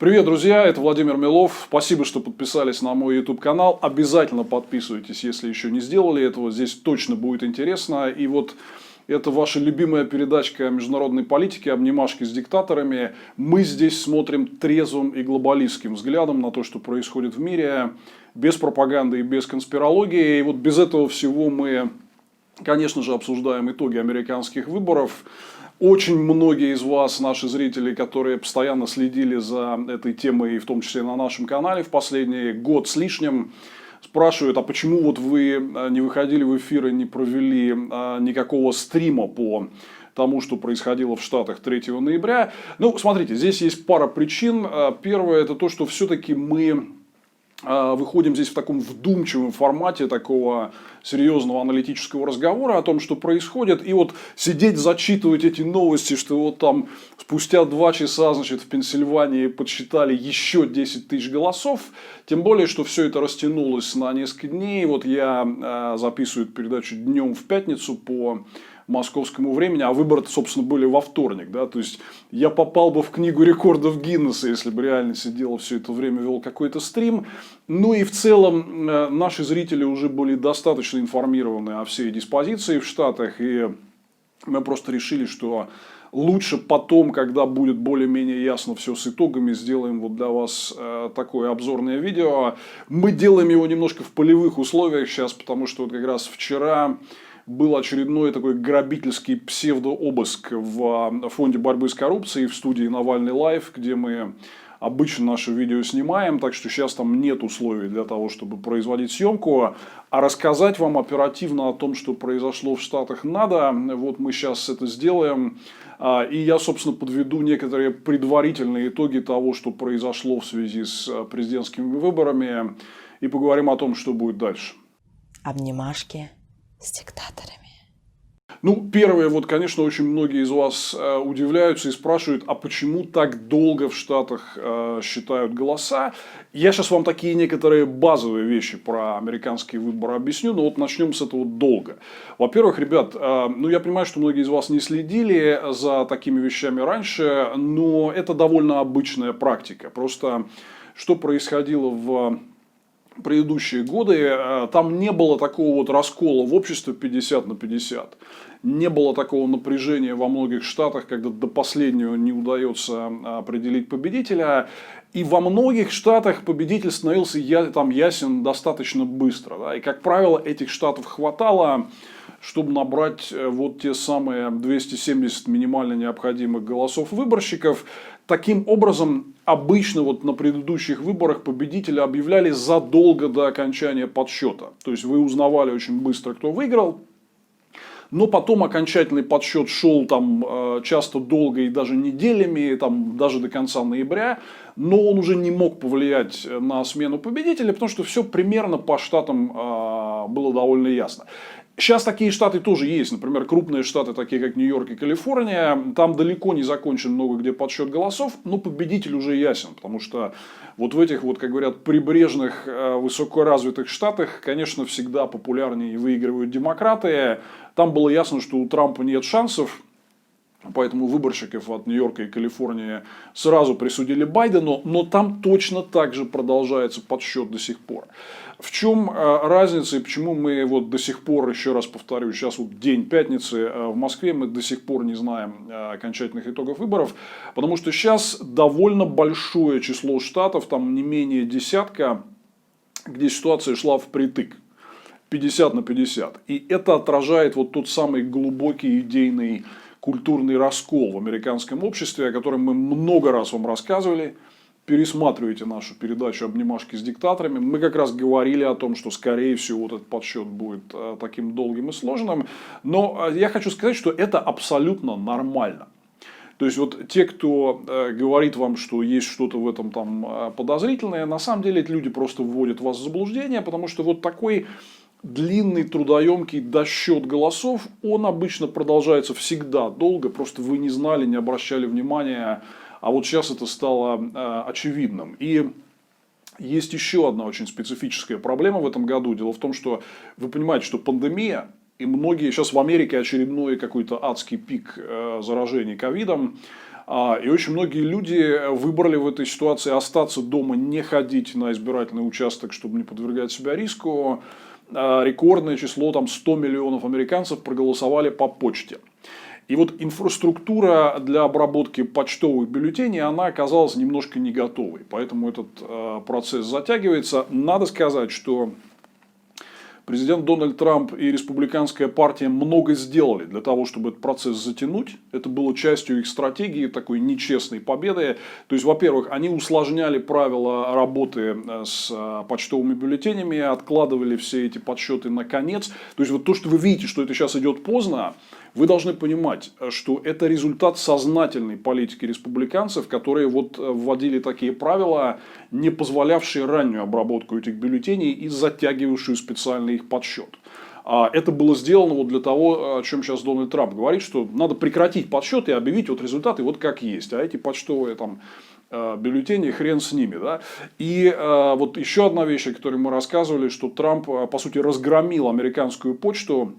Привет, друзья, это Владимир Милов. Спасибо, что подписались на мой YouTube канал. Обязательно подписывайтесь, если еще не сделали этого. Здесь точно будет интересно. И вот это ваша любимая передачка о международной политике, обнимашки с диктаторами. Мы здесь смотрим трезвым и глобалистским взглядом на то, что происходит в мире, без пропаганды и без конспирологии. И вот без этого всего мы, конечно же, обсуждаем итоги американских выборов. Очень многие из вас, наши зрители, которые постоянно следили за этой темой, в том числе на нашем канале в последний год с лишним, спрашивают, а почему вот вы не выходили в эфир и не провели никакого стрима по тому, что происходило в Штатах 3 ноября. Ну, смотрите, здесь есть пара причин. Первое, это то, что все-таки мы выходим здесь в таком вдумчивом формате такого серьезного аналитического разговора о том, что происходит. И вот сидеть, зачитывать эти новости, что вот там спустя 2 часа, значит, в Пенсильвании подсчитали еще 10 тысяч голосов. Тем более, что все это растянулось на несколько дней. Вот я записываю эту передачу днем в пятницу по московскому времени, а выборы, собственно, были во вторник, да, то есть я попал бы в книгу рекордов Гиннесса, если бы реально сидел все это время, вел какой-то стрим. Ну и в целом наши зрители уже были достаточно информированы о всей диспозиции в Штатах, и мы просто решили, что лучше потом, когда будет более-менее ясно все с итогами, сделаем вот для вас такое обзорное видео. Мы делаем его немножко в полевых условиях сейчас, потому что вот как раз вчера был очередной такой грабительский псевдообыск в фонде борьбы с коррупцией в студии Навальный Лайв, где мы обычно наши видео снимаем, так что сейчас там нет условий для того, чтобы производить съемку. А рассказать вам оперативно о том, что произошло в Штатах, надо. Вот мы сейчас это сделаем. И я, собственно, подведу некоторые предварительные итоги того, что произошло в связи с президентскими выборами. И поговорим о том, что будет дальше. Обнимашки с диктаторами. Ну, первое, вот, конечно, очень многие из вас удивляются и спрашивают, а почему так долго в Штатах считают голоса? Я сейчас вам такие некоторые базовые вещи про американские выборы объясню, но вот начнем с этого долго. Во-первых, ребят, ну, я понимаю, что многие из вас не следили за такими вещами раньше, но это довольно обычная практика. Просто что происходило в предыдущие годы, там не было такого вот раскола в обществе 50 на 50. Не было такого напряжения во многих штатах, когда до последнего не удается определить победителя. И во многих штатах победитель становился там ясен достаточно быстро. Да? И, как правило, этих штатов хватало, чтобы набрать вот те самые 270 минимально необходимых голосов выборщиков. Таким образом, обычно вот на предыдущих выборах победителя объявляли задолго до окончания подсчета. То есть вы узнавали очень быстро, кто выиграл. Но потом окончательный подсчет шел там часто долго и даже неделями, там, даже до конца ноября. Но он уже не мог повлиять на смену победителя, потому что все примерно по штатам было довольно ясно. Сейчас такие штаты тоже есть. Например, крупные штаты, такие как Нью-Йорк и Калифорния. Там далеко не закончен много где подсчет голосов, но победитель уже ясен. Потому что вот в этих, вот, как говорят, прибрежных, высокоразвитых штатах, конечно, всегда популярнее выигрывают демократы. Там было ясно, что у Трампа нет шансов. Поэтому выборщиков от Нью-Йорка и Калифорнии сразу присудили Байдену, но там точно так же продолжается подсчет до сих пор. В чем разница и почему мы вот до сих пор, еще раз повторю, сейчас вот день пятницы в Москве, мы до сих пор не знаем окончательных итогов выборов, потому что сейчас довольно большое число штатов, там не менее десятка, где ситуация шла впритык. 50 на 50. И это отражает вот тот самый глубокий идейный культурный раскол в американском обществе, о котором мы много раз вам рассказывали. Пересматривайте нашу передачу «Обнимашки с диктаторами». Мы как раз говорили о том, что, скорее всего, вот этот подсчет будет таким долгим и сложным. Но я хочу сказать, что это абсолютно нормально. То есть, вот те, кто говорит вам, что есть что-то в этом там подозрительное, на самом деле эти люди просто вводят вас в заблуждение, потому что вот такой длинный, трудоемкий досчет голосов, он обычно продолжается всегда долго, просто вы не знали, не обращали внимания, а вот сейчас это стало очевидным. И есть еще одна очень специфическая проблема в этом году. Дело в том, что вы понимаете, что пандемия, и многие сейчас в Америке очередной какой-то адский пик заражений ковидом, И очень многие люди выбрали в этой ситуации остаться дома, не ходить на избирательный участок, чтобы не подвергать себя риску. Рекордное число, там 100 миллионов американцев проголосовали по почте. И вот инфраструктура для обработки почтовых бюллетеней, она оказалась немножко не готовой. Поэтому этот процесс затягивается. Надо сказать, что президент Дональд Трамп и республиканская партия много сделали для того, чтобы этот процесс затянуть. Это было частью их стратегии, такой нечестной победы. То есть, во-первых, они усложняли правила работы с почтовыми бюллетенями, откладывали все эти подсчеты на конец. То есть, вот то, что вы видите, что это сейчас идет поздно, вы должны понимать, что это результат сознательной политики республиканцев, которые вот вводили такие правила, не позволявшие раннюю обработку этих бюллетеней и затягивавшую специальный их подсчет. Это было сделано вот для того, о чем сейчас Дональд Трамп говорит, что надо прекратить подсчет и объявить вот результаты вот как есть. А эти почтовые там бюллетени, хрен с ними. Да? И вот еще одна вещь, о которой мы рассказывали, что Трамп, по сути, разгромил американскую почту,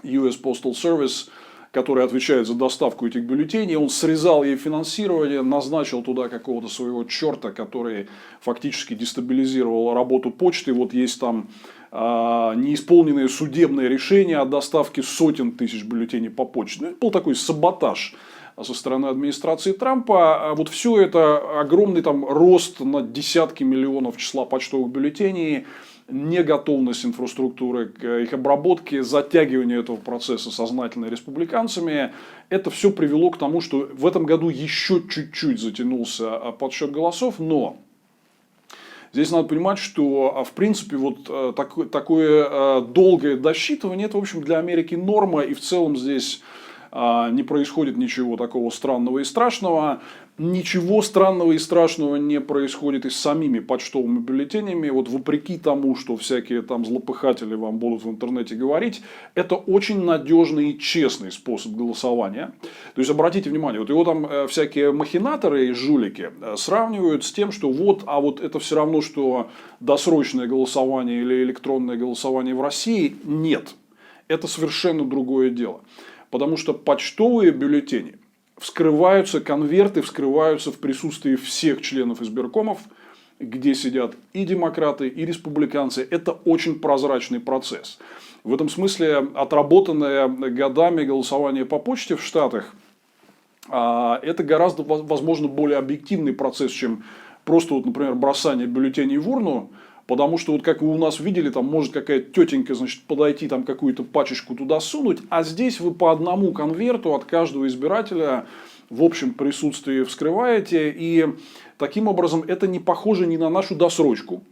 US Postal Service, который отвечает за доставку этих бюллетеней, он срезал ей финансирование, назначил туда какого-то своего черта, который фактически дестабилизировал работу почты. Вот есть там неисполненные судебные решения о доставке сотен тысяч бюллетеней по почте. Ну, это был такой саботаж со стороны администрации Трампа. Вот все это огромный там рост на десятки миллионов числа почтовых бюллетеней, неготовность инфраструктуры к их обработке, затягивание этого процесса сознательно республиканцами. Это все привело к тому, что в этом году еще чуть-чуть затянулся подсчет голосов, но здесь надо понимать, что в принципе вот такое долгое досчитывание, это в общем для Америки норма, и в целом здесь не происходит ничего такого странного и страшного. Ничего странного и страшного не происходит и с самими почтовыми бюллетенями. Вот вопреки тому, что всякие там злопыхатели вам будут в интернете говорить, это очень надежный и честный способ голосования. То есть, обратите внимание, вот его там всякие махинаторы и жулики сравнивают с тем, что вот, а вот это все равно, что досрочное голосование или электронное голосование в России. Нет, это совершенно другое дело. Потому что почтовые бюллетени вскрываются, конверты вскрываются в присутствии всех членов избиркомов, где сидят и демократы, и республиканцы. Это очень прозрачный процесс. В этом смысле отработанное годами голосование по почте в Штатах, это гораздо, возможно, более объективный процесс, чем просто, вот, например, бросание бюллетеней в урну. Потому что, вот как вы у нас видели, там может какая-то тетенька, значит, подойти, там какую-то пачечку туда сунуть, а здесь вы по одному конверту от каждого избирателя в общем присутствии вскрываете. И таким образом это не похоже ни на нашу досрочку,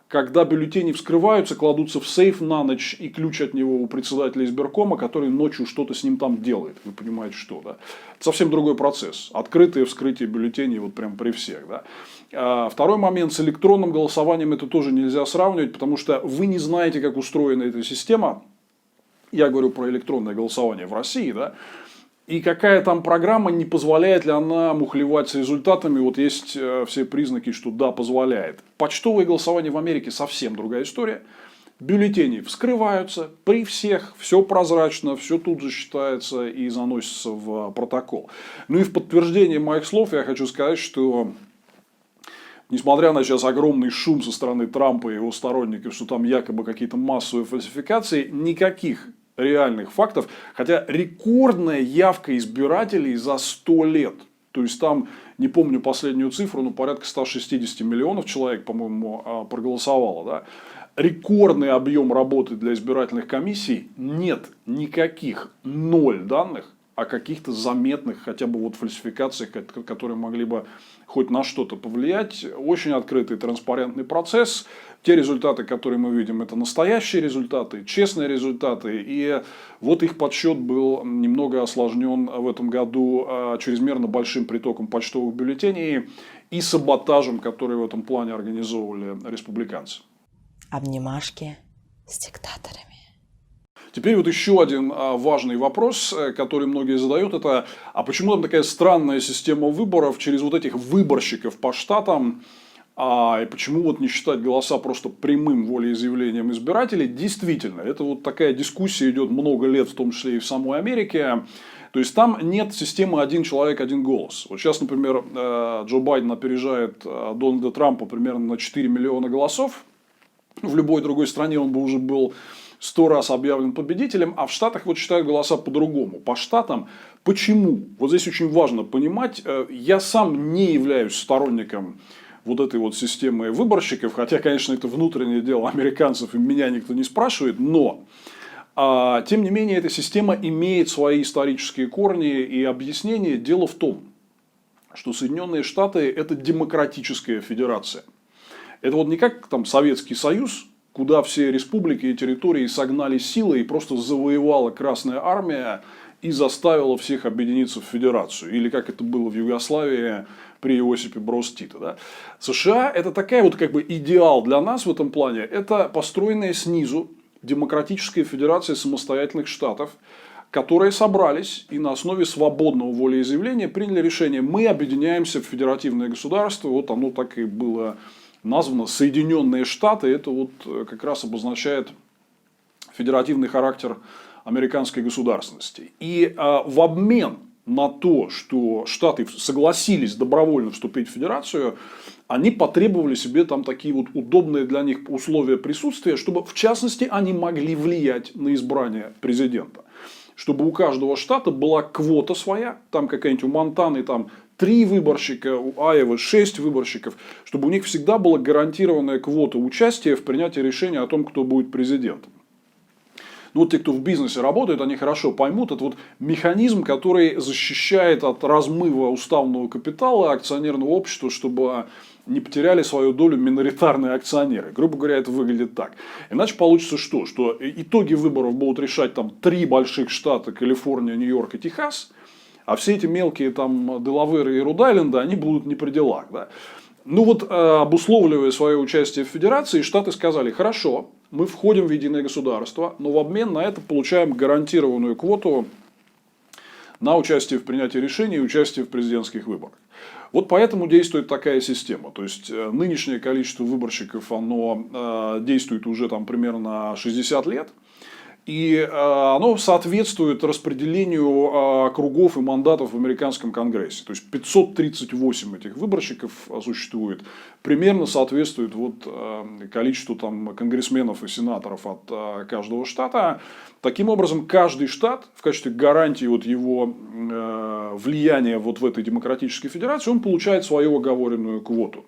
когда бюллетени вскрываются, кладутся в сейф на ночь, и ключ от него у председателя избиркома, который ночью что-то с ним там делает. Вы понимаете, что, да? Это совсем другой процесс. Открытое вскрытие бюллетеней вот прям при всех, да? Второй момент, с электронным голосованием это тоже нельзя сравнивать, потому что вы не знаете, как устроена эта система. Я говорю про электронное голосование в России, да? И какая там программа, не позволяет ли она мухлевать с результатами. Вот есть все признаки, что да, позволяет. Почтовое голосование в Америке совсем другая история. Бюллетени вскрываются при всех, все прозрачно, все тут же считается и заносится в протокол. Ну и в подтверждение моих слов я хочу сказать, что несмотря на сейчас огромный шум со стороны Трампа и его сторонников, что там якобы какие-то массовые фальсификации, никаких реальных фактов, хотя рекордная явка избирателей за 100 лет. То есть там, не помню последнюю цифру, но порядка 160 миллионов человек, по-моему, проголосовало. Да? Рекордный объем работы для избирательных комиссий, нет никаких, ноль данных о каких-то заметных хотя бы вот фальсификациях, которые могли бы хоть на что-то повлиять. Очень открытый, транспарентный процесс. Те результаты, которые мы видим, это настоящие результаты, честные результаты. И вот их подсчет был немного осложнен в этом году чрезмерно большим притоком почтовых бюллетеней и саботажем, который в этом плане организовывали республиканцы. Обнимашки с диктаторами. Теперь вот еще один важный вопрос, который многие задают, это а почему там такая странная система выборов через вот этих выборщиков по штатам, и почему вот не считать голоса просто прямым волеизъявлением избирателей? Действительно, это вот такая дискуссия идет много лет, в том числе и в самой Америке. То есть там нет системы один человек, один голос. Вот сейчас, например, Джо Байден опережает Дональда Трампа примерно на 4 миллиона голосов. В любой другой стране он бы уже был 100 раз объявлен победителем, а в Штатах вот считают голоса по-другому. По штатам. Почему? Вот здесь очень важно понимать. Я сам не являюсь сторонником вот этой вот системы выборщиков, хотя, конечно, это внутреннее дело американцев, и меня никто не спрашивает, но тем не менее эта система имеет свои исторические корни и объяснения. Дело в том, что Соединенные Штаты – это демократическая федерация. Это вот не как там Советский Союз, куда все республики и территории согнали силой и просто завоевала Красная Армия и заставила всех объединиться в федерацию. Или как это было в Югославии при Иосипе Броз Тито. Да? США – это такая вот как бы идеал для нас в этом плане. Это построенная снизу демократическая федерация самостоятельных штатов, которые собрались и на основе свободного волеизъявления приняли решение: мы объединяемся в федеративное государство. Вот оно так и было названо Соединенные Штаты. Это вот как раз обозначает федеративный характер американской государственности. И в обмен на то, что Штаты согласились добровольно вступить в федерацию, они потребовали себе там такие вот удобные для них условия присутствия, чтобы, в частности, они могли влиять на избрание президента. Чтобы у каждого штата была квота своя, там какая-нибудь у Монтаны там 3 выборщика, у Айовы 6 выборщиков, чтобы у них всегда была гарантированная квота участия в принятии решения о том, кто будет президентом. Ну, вот те, кто в бизнесе работает, они хорошо поймут, это вот механизм, который защищает от размыва уставного капитала акционерного общества, чтобы не потеряли свою долю миноритарные акционеры. Грубо говоря, это выглядит так. Иначе получится что? Что итоги выборов будут решать там 3 больших штата: Калифорния, Нью-Йорк и Техас, а все эти мелкие там Делаверы и Род-Айленда, они будут не при делах. Да? Ну вот, обусловливая свое участие в федерации, штаты сказали: хорошо, мы входим в единое государство, но в обмен на это получаем гарантированную квоту на участие в принятии решений и участие в президентских выборах. Вот поэтому действует такая система. То есть нынешнее количество выборщиков, оно действует уже там примерно 60 лет. И оно соответствует распределению округов и мандатов в американском конгрессе. То есть 538 этих выборщиков существует. Примерно соответствует вот количеству там конгрессменов и сенаторов от каждого штата. Таким образом, каждый штат в качестве гарантии вот его влияния вот в этой демократической федерации, он получает свою оговоренную квоту.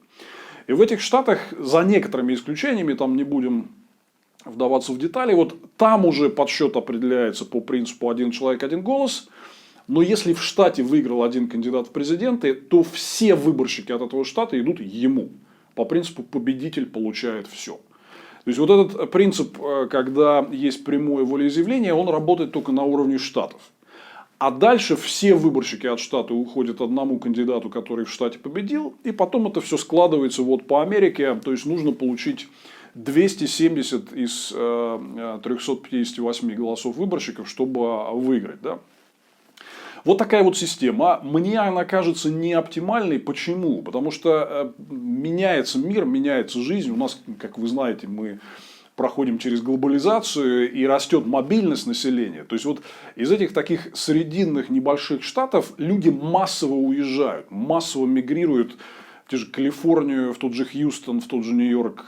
И в этих штатах, за некоторыми исключениями, там не будем вдаваться в детали, вот там уже подсчет определяется по принципу один человек, один голос. Но если в штате выиграл один кандидат в президенты, то все выборщики от этого штата идут ему. По принципу победитель получает все. То есть вот этот принцип, когда есть прямое волеизъявление, он работает только на уровне штатов. А дальше все выборщики от штата уходят одному кандидату, который в штате победил. И потом это все складывается вот по Америке. То есть нужно получить 270 из 358 голосов выборщиков, чтобы выиграть. Да? Вот такая вот система. Мне она кажется не оптимальной. Почему? Потому что меняется мир, меняется жизнь. У нас, как вы знаете, мы проходим через глобализацию и растет мобильность населения. То есть вот из этих таких срединных небольших штатов люди массово уезжают, массово мигрируют в те же Калифорнию, в тот же Хьюстон, в тот же Нью-Йорк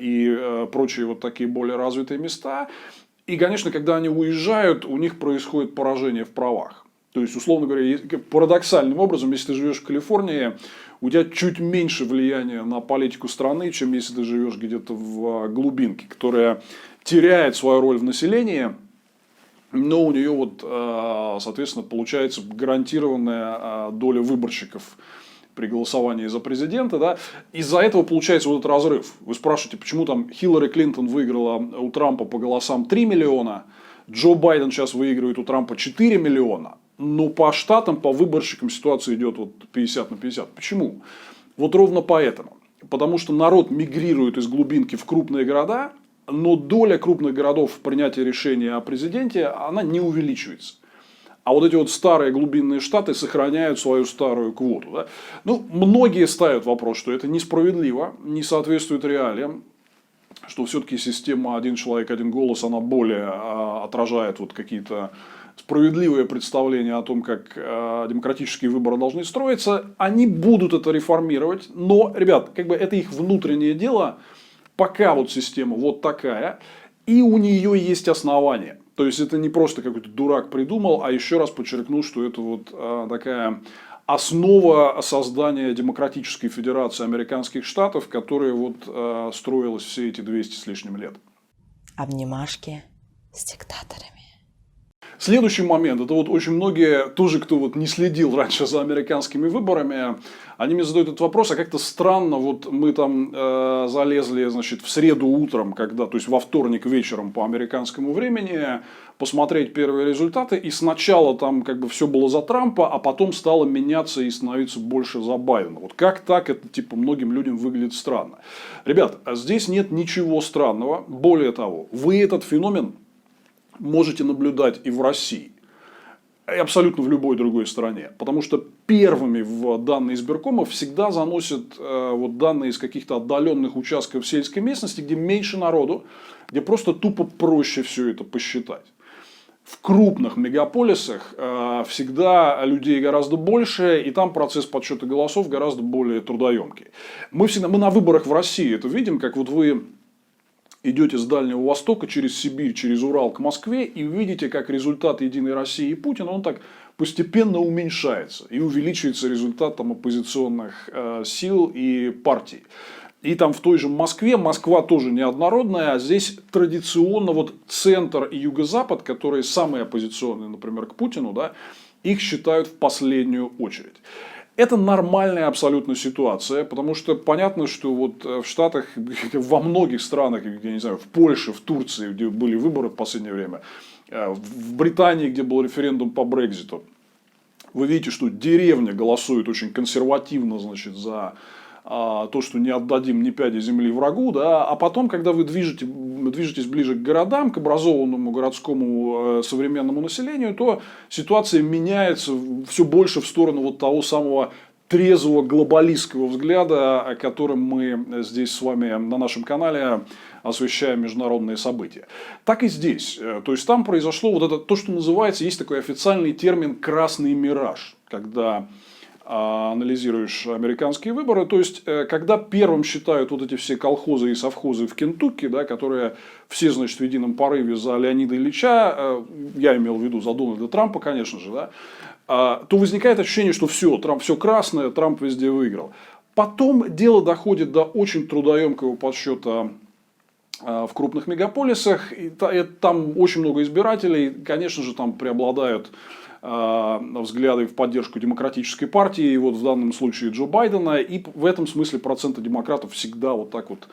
и прочие вот такие более развитые места. И, конечно, когда они уезжают, у них происходит поражение в правах. То есть, условно говоря, парадоксальным образом, если ты живешь в Калифорнии, у тебя чуть меньше влияния на политику страны, чем если ты живешь где-то в глубинке, которая теряет свою роль в населении, но у нее вот, соответственно, получается гарантированная доля выборщиков при голосовании за президента. Да? Из-за этого получается вот этот разрыв. Вы спрашиваете, почему там Хиллари Клинтон выиграла у Трампа по голосам 3 миллиона, Джо Байден сейчас выигрывает у Трампа 4 миллиона. Но по штатам, по выборщикам ситуация идет вот 50 на 50. Почему? Вот ровно поэтому. Потому что народ мигрирует из глубинки в крупные города, но доля крупных городов в принятии решения о президенте, она не увеличивается. А вот эти вот старые глубинные штаты сохраняют свою старую квоту. Да? Ну, многие ставят вопрос, что это несправедливо, не соответствует реалиям, что все-таки система один человек, один голос, она более отражает вот какие-то справедливое представление о том, как демократические выборы должны строиться, они будут это реформировать, но, ребят, как бы это их внутреннее дело, пока вот система вот такая, и у нее есть основания. То есть это не просто какой-то дурак придумал, а еще раз подчеркну, что это вот такая основа создания демократической федерации американских штатов, которая вот строилась все эти 200 с лишним лет. Обнимашки с диктаторами. Следующий момент, это вот очень многие, тоже кто вот не следил раньше за американскими выборами, они мне задают этот вопрос, а как-то странно, вот мы там залезли, значит, в среду утром, когда, то есть во вторник вечером по американскому времени, посмотреть первые результаты, и сначала там как бы все было за Трампа, а потом стало меняться и становиться больше за Байдена. Вот как так, это типа многим людям выглядит странно. Ребят, здесь нет ничего странного, более того, вы этот феномен можете наблюдать и в России, и абсолютно в любой другой стране. Потому что первыми в данные избиркомов всегда заносят вот данные из каких-то отдаленных участков сельской местности, где меньше народу, где просто тупо проще все это посчитать. В крупных мегаполисах всегда людей гораздо больше, и там процесс подсчета голосов гораздо более трудоемкий. Мы на выборах в России это видим, как вот вы идете с Дальнего Востока через Сибирь, через Урал к Москве, и увидите, как результат Единой России и Путина, он так постепенно уменьшается. И увеличивается результат там, оппозиционных сил и партий. И там в той же Москве, Москва тоже неоднородная, а здесь традиционно вот центр и юго-запад, которые самые оппозиционные, например, к Путину, да, их считают в последнюю очередь. Это нормальная абсолютно ситуация, потому что понятно, что вот в Штатах, во многих странах, я не знаю, в Польше, в Турции, где были выборы в последнее время, в Британии, где был референдум по Брекситу, вы видите, что деревня голосует очень консервативно, значит, за то, что не отдадим ни пяди земли врагу, да, а потом, когда вы движетесь ближе к городам, к образованному городскому современному населению, то ситуация меняется все больше в сторону вот того самого трезвого глобалистского взгляда, которым мы здесь с вами на нашем канале освещаем международные события. Так и здесь. То есть там произошло вот это, то, что называется, есть такой официальный термин «красный мираж», когда анализируешь американские выборы, то есть, когда первым считают вот эти все колхозы и совхозы в Кентукки, да, которые все, значит, в едином порыве за Леонида Ильича, я имел в виду за Дональда Трампа, конечно же, да, то возникает ощущение, что все, Трамп все красное, Трамп везде выиграл. Потом дело доходит до очень трудоемкого подсчета в крупных мегаполисах, и там очень много избирателей, конечно же, там преобладают взгляды в поддержку демократической партии, и вот в данном случае Джо Байдена, и в этом смысле проценты демократов всегда вот так вот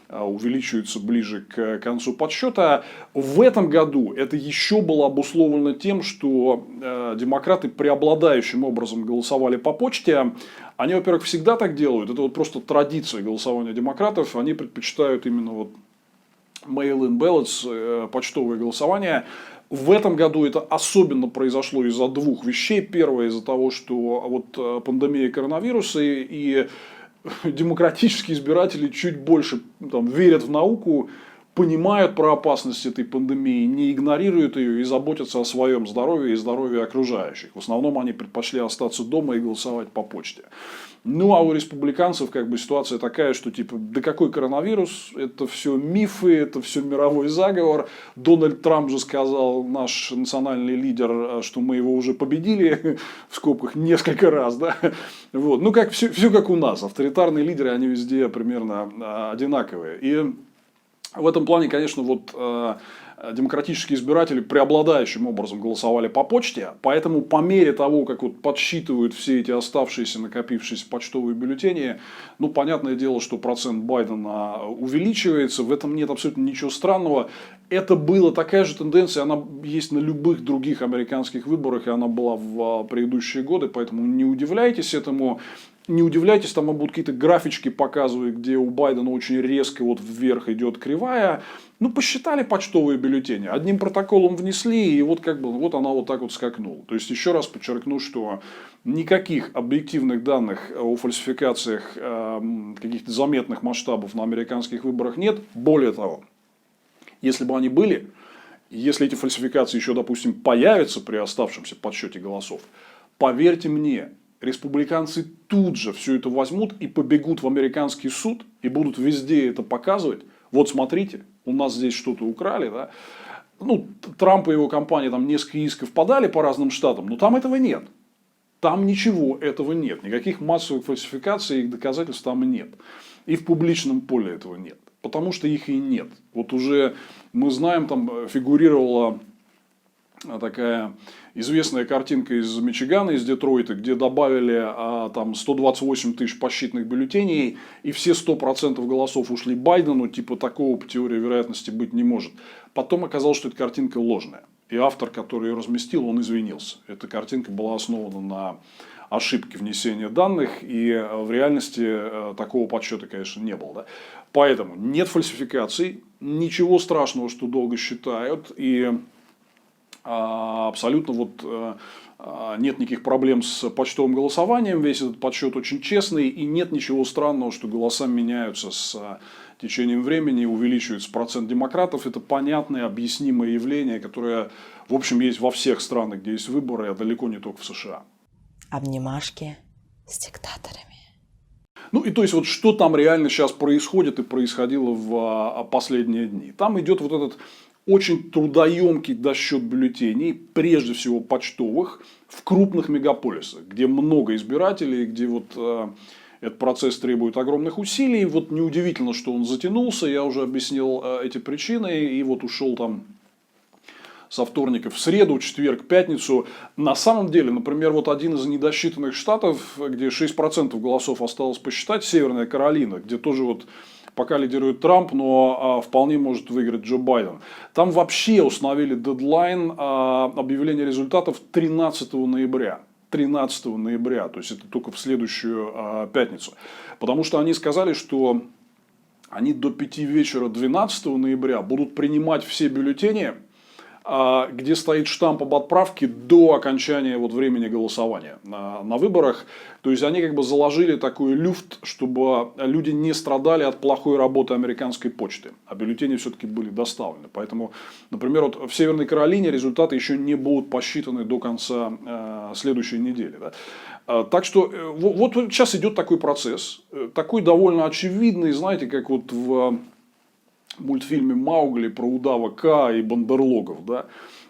увеличиваются ближе к концу подсчета. В этом году это еще было обусловлено тем, что демократы преобладающим образом голосовали по почте. Они, во-первых, всегда так делают, это вот просто традиция голосования демократов, они предпочитают именно вот mail-in ballots, почтовое голосование. В этом году это особенно произошло из-за двух вещей. Первое, из-за того, что вот пандемия коронавируса и демократические избиратели чуть больше там, верят в науку, понимают про опасность этой пандемии, не игнорируют ее и заботятся о своем здоровье и здоровье окружающих. В основном они предпочли остаться дома и голосовать по почте. Ну, а у республиканцев как бы ситуация такая, что типа, да какой коронавирус, это все мифы, это все мировой заговор. Дональд Трамп же сказал, наш национальный лидер, что мы его уже победили, в скобках, несколько раз, да. Вот. Ну, как, все как у нас, авторитарные лидеры, они везде примерно одинаковые. И в этом плане, конечно, вот демократические избиратели преобладающим образом голосовали по почте, поэтому по мере того, как вот подсчитывают все эти оставшиеся, накопившиеся почтовые бюллетени, ну, понятное дело, что процент Байдена увеличивается, в этом нет абсолютно ничего странного. Это была такая же тенденция, она есть на любых других американских выборах, и она была в предыдущие годы, поэтому не удивляйтесь этому. Не удивляйтесь, там будут какие-то графички показывать, где у Байдена очень резко вот вверх идет кривая. Ну, посчитали почтовые бюллетени, одним протоколом внесли, и вот как бы вот она вот так вот скакнула. То есть, еще раз подчеркну, что никаких объективных данных о фальсификациях каких-то заметных масштабов на американских выборах нет. Более того, если бы они были, если эти фальсификации еще, допустим, появятся при оставшемся подсчете голосов, поверьте мне, республиканцы тут же все это возьмут и побегут в американский суд и будут везде это показывать. Вот смотрите, у нас здесь что-то украли, да. Ну, Трамп и его компания там несколько исков подали по разным штатам, но там этого нет. Там ничего этого нет. Никаких массовых фальсификаций и доказательств там нет. И в публичном поле этого нет. Потому что их и нет. Вот уже мы знаем, там фигурировала такая известная картинка из Мичигана, из Детройта, где добавили там 128 тысяч посчитанных бюллетеней, и все 100% голосов ушли Байдену, типа такого по теории вероятности быть не может. Потом оказалось, что эта картинка ложная. И автор, который ее разместил, он извинился. Эта картинка была основана на ошибке внесения данных, и в реальности такого подсчета, конечно, не было. Да? Поэтому нет фальсификаций, ничего страшного, что долго считают, и абсолютно нет никаких проблем с почтовым голосованием, весь этот подсчет очень честный, и нет ничего странного, что голоса меняются с течением времени, увеличивается процент демократов. Это понятное, объяснимое явление, которое, в общем, есть во всех странах, где есть выборы, а далеко не только в США. Обнимашки с диктаторами. Ну и то есть, вот что там реально сейчас происходит и происходило в последние дни. Там идет вот этот очень трудоемкий досчет бюллетеней, прежде всего почтовых, в крупных мегаполисах, где много избирателей, где этот процесс требует огромных усилий. Вот неудивительно, что он затянулся. Я уже объяснил эти причины. И вот ушел там со вторника в среду, четверг, пятницу. На самом деле, например, вот один из недосчитанных штатов, где 6% голосов осталось посчитать, Северная Каролина, где тоже вот пока лидирует Трамп, но вполне может выиграть Джо Байден. Там вообще установили дедлайн объявления результатов 13 ноября. 13 ноября, то есть это только в следующую пятницу. Потому что они сказали, что они до 5 вечера 12 ноября будут принимать все бюллетени, где стоит штамп об отправке до окончания времени голосования на выборах. То есть они как бы заложили такой люфт, чтобы люди не страдали от плохой работы американской почты. А бюллетени все-таки были доставлены. Поэтому, например, вот в Северной Каролине результаты еще не будут посчитаны до конца следующей недели. Да? Так что вот сейчас идет такой процесс. Такой довольно очевидный, знаете, как вот в мультфильме «Маугли» про удава Ка и бандерлогов, да,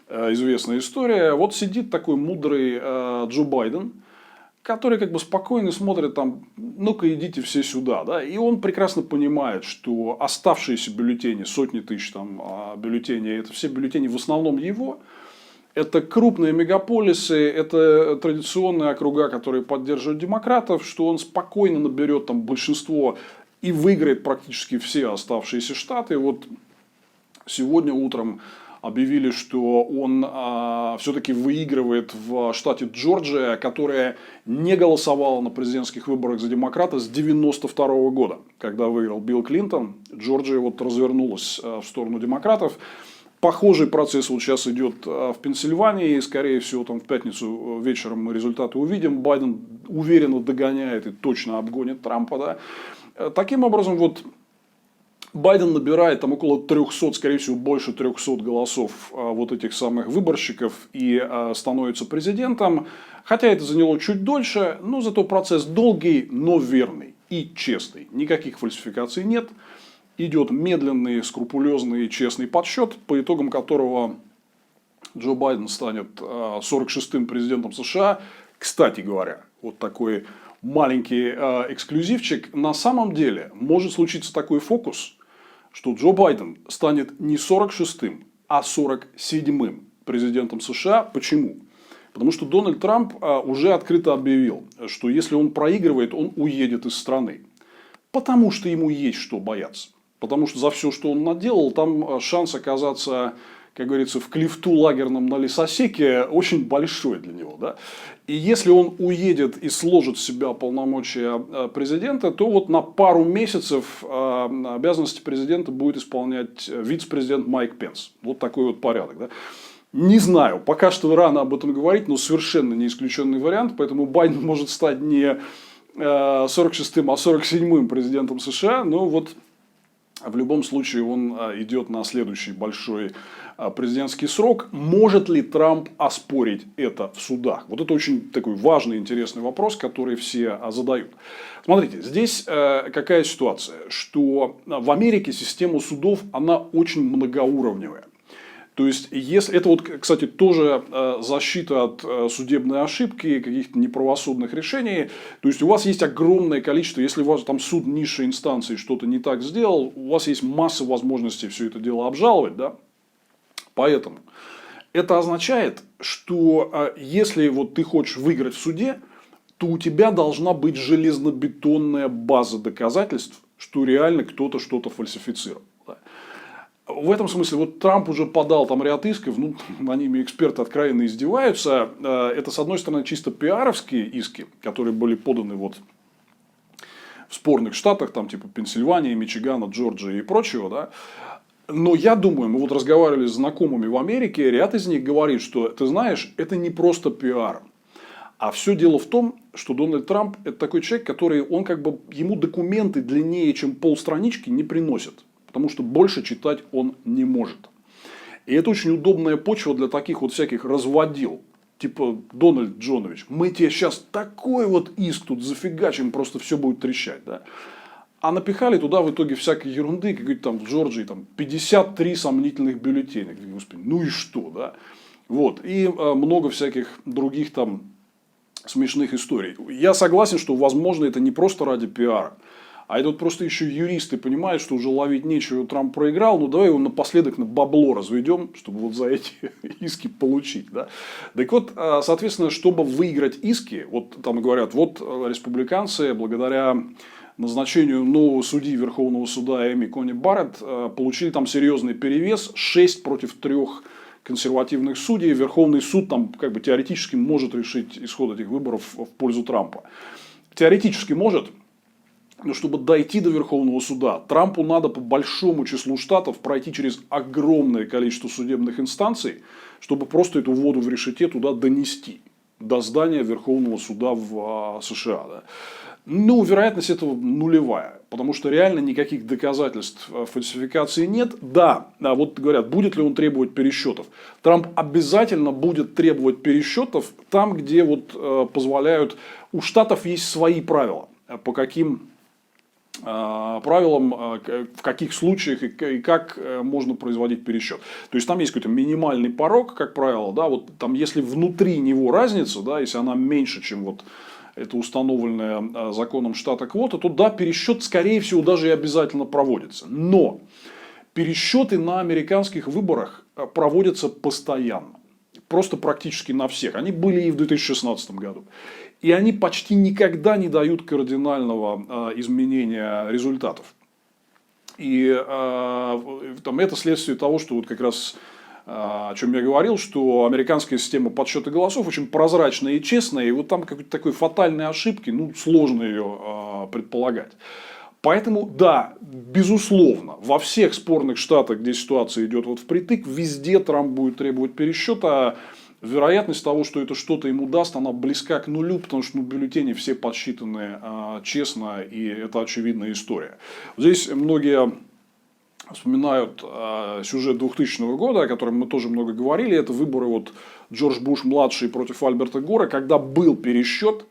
известная история. Вот сидит такой мудрый Джо Байден, который как бы спокойно смотрит там, ну-ка идите все сюда, да, и он прекрасно понимает, что оставшиеся бюллетени, сотни тысяч там бюллетеней, это все бюллетени в основном его. Это крупные мегаполисы, это традиционные округа, которые поддерживают демократов, что он спокойно наберет там большинство и выиграет практически все оставшиеся штаты. Вот сегодня утром объявили, что он все-таки выигрывает в штате Джорджия, которая не голосовала на президентских выборах за демократа с 1992 года. Когда выиграл Билл Клинтон, Джорджия вот развернулась в сторону демократов. Похожий процесс вот сейчас идет в Пенсильвании, и, скорее всего, там в пятницу вечером мы результаты увидим. Байден уверенно догоняет и точно обгонит Трампа, да. Таким образом, вот Байден набирает там около 300, скорее всего, больше 300 голосов вот этих самых выборщиков и становится президентом. Хотя это заняло чуть дольше, но зато процесс долгий, но верный и честный. Никаких фальсификаций нет. Идет медленный, скрупулезный и честный подсчет, по итогам которого Джо Байден станет 46-м президентом США. Кстати говоря, вот такой маленький эксклюзивчик. На самом деле может случиться такой фокус, что Джо Байден станет не 46-м, а 47-м президентом США. Почему? Потому что Дональд Трамп уже открыто объявил, что если он проигрывает, он уедет из страны. Потому что ему есть что бояться. Потому что за все, что он наделал, там шанс оказаться, как говорится, в клифту лагерном на лесосеке очень большой для него. Да? И если он уедет и сложит в себя полномочия президента, то вот на пару месяцев обязанности президента будет исполнять вице-президент Майк Пенс. Вот такой вот порядок. Да? Не знаю, пока что рано об этом говорить, но совершенно не исключенный вариант. Поэтому Байден может стать не 46-м, а 47-м президентом США. Но вот В любом случае он идет на следующий большой президентский срок. Может ли Трамп оспорить это в судах? Вот это очень такой важный, интересный вопрос, который все задают. Смотрите, здесь какая ситуация, что в Америке система судов, она очень многоуровневая. То есть, если это вот, кстати, тоже защита от судебной ошибки, каких-то неправосудных решений. То есть, у вас есть огромное количество, если у вас там суд низшей инстанции что-то не так сделал, у вас есть масса возможностей все это дело обжаловать, да? Поэтому это означает, что если вот ты хочешь выиграть в суде, то у тебя должна быть железнобетонная база доказательств, что реально кто-то что-то фальсифицировал. В этом смысле, вот Трамп уже подал там ряд исков, ну, на ними эксперты откровенно издеваются. Это, с одной стороны, чисто пиаровские иски, которые были поданы вот в спорных штатах, там типа Пенсильвании, Мичигана, Джорджии и прочего, да. Но я думаю, мы вот разговаривали с знакомыми в Америке, ряд из них говорит, что, ты знаешь, это не просто пиар. А все дело в том, что Дональд Трамп – это такой человек, который, он как бы, ему документы длиннее, чем полстранички, не приносит. Потому что больше читать он не может. И это очень удобная почва для таких вот всяких разводил. Типа, Дональд Джонович, мы тебе сейчас такой вот иск тут зафигачим, просто все будет трещать. Да? А напихали туда в итоге всякой ерунды, как говорит, там в Джорджии там 53 сомнительных бюллетеня. Господи, ну и что, да? Вот. И много всяких других там смешных историй. Я согласен, что, возможно, это не просто ради пиара. А это вот просто еще юристы понимают, что уже ловить нечего, Трамп проиграл, ну давай его напоследок на бабло разведем, чтобы вот за эти иски получить. Да? Так вот, соответственно, чтобы выиграть иски, вот там говорят, вот республиканцы благодаря назначению нового судьи Верховного суда Эми Кони Барретт получили там серьезный перевес, 6 против 3 консервативных судей. Верховный суд там как бы теоретически может решить исход этих выборов в пользу Трампа. Теоретически может. Но чтобы дойти до Верховного суда, Трампу надо по большому числу штатов пройти через огромное количество судебных инстанций, чтобы просто эту воду в решете туда донести. До здания Верховного суда в США. Да. Ну, вероятность этого нулевая. Потому что реально никаких доказательств фальсификации нет. Да, вот говорят, будет ли он требовать пересчетов. Трамп обязательно будет требовать пересчетов там, где вот позволяют... У штатов есть свои правила. По каким правилам, в каких случаях и как можно производить пересчет. То есть там есть какой-то минимальный порог, как правило, да, вот там если внутри него разница, да, если она меньше, чем вот это установленная законом штата квота, то да, пересчет, скорее всего, даже и обязательно проводится. Но пересчеты на американских выборах проводятся постоянно. Просто практически на всех. Они были и в 2016 году. И они почти никогда не дают кардинального изменения результатов. И там, это следствие того, что вот как раз о чем я говорил, что американская система подсчета голосов очень прозрачная и честная. И вот там какой-то такой фатальной ошибки, ну, сложно ее предполагать. Поэтому, да, безусловно, во всех спорных штатах, где ситуация идет вот впритык, везде Трамп будет требовать пересчета. Вероятность того, что это что-то ему даст, она близка к нулю, потому что бюллетени все подсчитаны честно, и это очевидная история. Здесь многие вспоминают сюжет 2000 года, о котором мы тоже много говорили. Это выборы вот Джордж Буш-младший против Альберта Гора, когда был пересчет,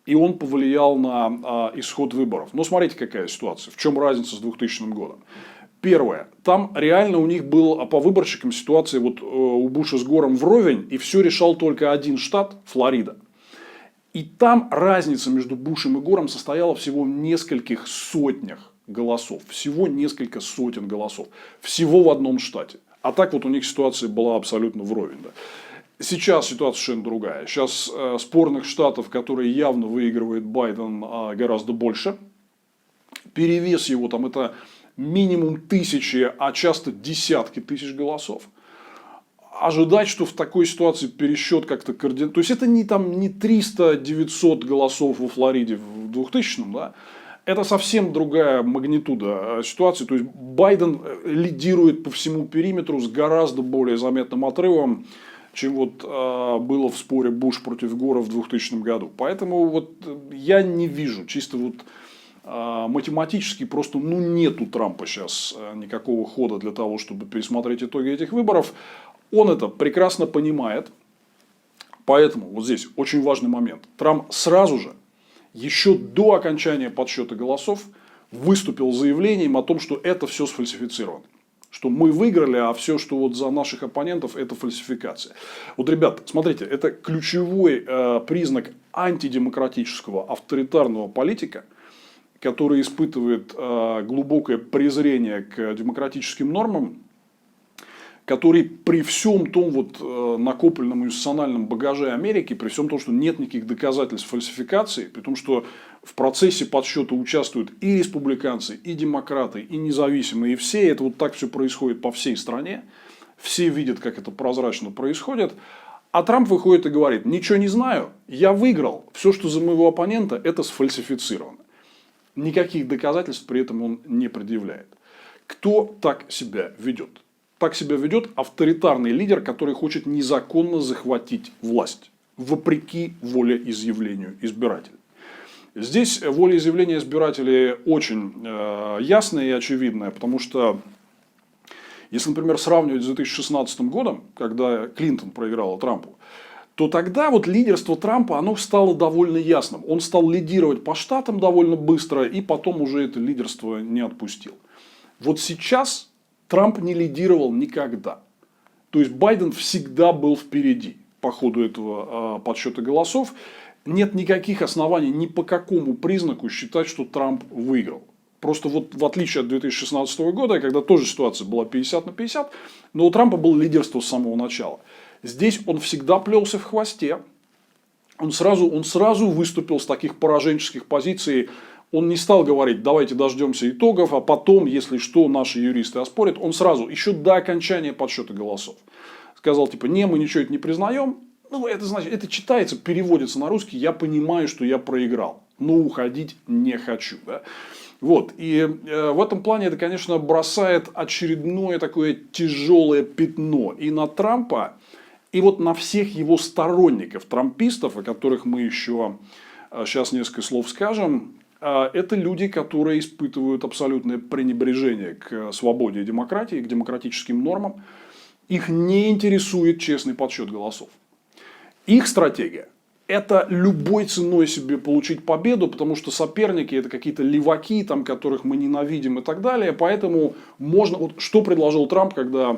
и он повлиял на исход выборов. Но смотрите, какая ситуация. В чем разница с 2000 годом? Первое. Там реально у них был по выборщикам ситуация вот у Буша с Гором вровень, и все решал только один штат, Флорида. И там разница между Бушем и Гором состояла всего в нескольких сотнях голосов. Всего несколько сотен голосов. Всего в одном штате. А так вот у них ситуация была абсолютно вровень. Да. Сейчас ситуация совершенно другая. Сейчас спорных штатов, которые явно выигрывает Байден, гораздо больше. Перевес его там это минимум тысячи, а часто десятки тысяч голосов. Ожидать, что в такой ситуации пересчет как-то кардинально... То есть, это не 300-900 голосов во Флориде в 2000-м, да? Это совсем другая магнитуда ситуации. То есть, Байден лидирует по всему периметру с гораздо более заметным отрывом, чем вот было в споре Буш против Гора в 2000 году. Поэтому вот я не вижу чисто вот математически просто нет у Трампа сейчас никакого хода для того, чтобы пересмотреть итоги этих выборов. Он это прекрасно понимает. Поэтому вот здесь очень важный момент. Трамп сразу же, еще до окончания подсчета голосов, выступил с заявлением о том, что это все сфальсифицировано. Что мы выиграли, а все, что вот за наших оппонентов, это фальсификация. Вот, ребят, смотрите, это ключевой признак антидемократического, авторитарного политика, который испытывает глубокое презрение к демократическим нормам, который при всем том накопленном институциональном багаже Америки, при всем том, что нет никаких доказательств фальсификации, при том, что в процессе подсчета участвуют и республиканцы, и демократы, и независимые, и все, это вот так все происходит по всей стране, все видят, как это прозрачно происходит, а Трамп выходит и говорит: ничего не знаю, я выиграл, все, что за моего оппонента, это сфальсифицировано. Никаких доказательств при этом он не предъявляет. Кто так себя ведет? Так себя ведет авторитарный лидер, который хочет незаконно захватить власть, вопреки волеизъявлению избирателей. Здесь волеизъявление избирателей очень ясное и очевидное, потому что, если, например, сравнивать с 2016 годом, когда Клинтон проиграла Трампу, то тогда вот лидерство Трампа, оно стало довольно ясным. Он стал лидировать по штатам довольно быстро, и потом уже это лидерство не отпустил. Вот сейчас Трамп не лидировал никогда. То есть Байден всегда был впереди по ходу этого подсчета голосов. Нет никаких оснований ни по какому признаку считать, что Трамп выиграл. Просто вот в отличие от 2016 года, когда тоже ситуация была 50/50, но у Трампа было лидерство с самого начала. Здесь он всегда плелся в хвосте. Он сразу выступил с таких пораженческих позиций. Он не стал говорить: давайте дождемся итогов, а потом, если что, наши юристы оспорят. Он сразу, еще до окончания подсчета голосов, сказал типа: не, мы ничего это не признаем. Это значит, это читается, переводится на русский: я понимаю, что я проиграл, но уходить не хочу. Да? Вот. И в этом плане это, конечно, бросает очередное такое тяжелое пятно и на Трампа, и вот на всех его сторонников, трампистов, о которых мы еще сейчас несколько слов скажем. Это люди, которые испытывают абсолютное пренебрежение к свободе и демократии, к демократическим нормам. Их не интересует честный подсчет голосов. Их стратегия – это любой ценой себе получить победу, потому что соперники – это какие-то леваки, там, которых мы ненавидим и так далее. Поэтому можно… Вот что предложил Трамп, когда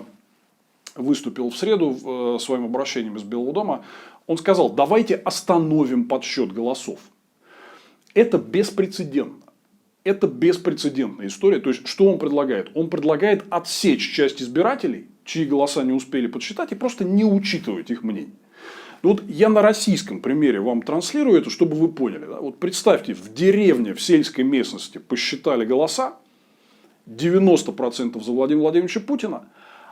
выступил в среду своим обращением из Белого дома? Он сказал: давайте остановим подсчет голосов. Это беспрецедентно. Это беспрецедентная история. То есть, что он предлагает? Он предлагает отсечь часть избирателей, чьи голоса не успели подсчитать, и просто не учитывать их мнение. Вот я на российском примере вам транслирую это, чтобы вы поняли. Да? Вот представьте, в деревне, в сельской местности посчитали голоса, 90% за Владимира Владимировича Путина,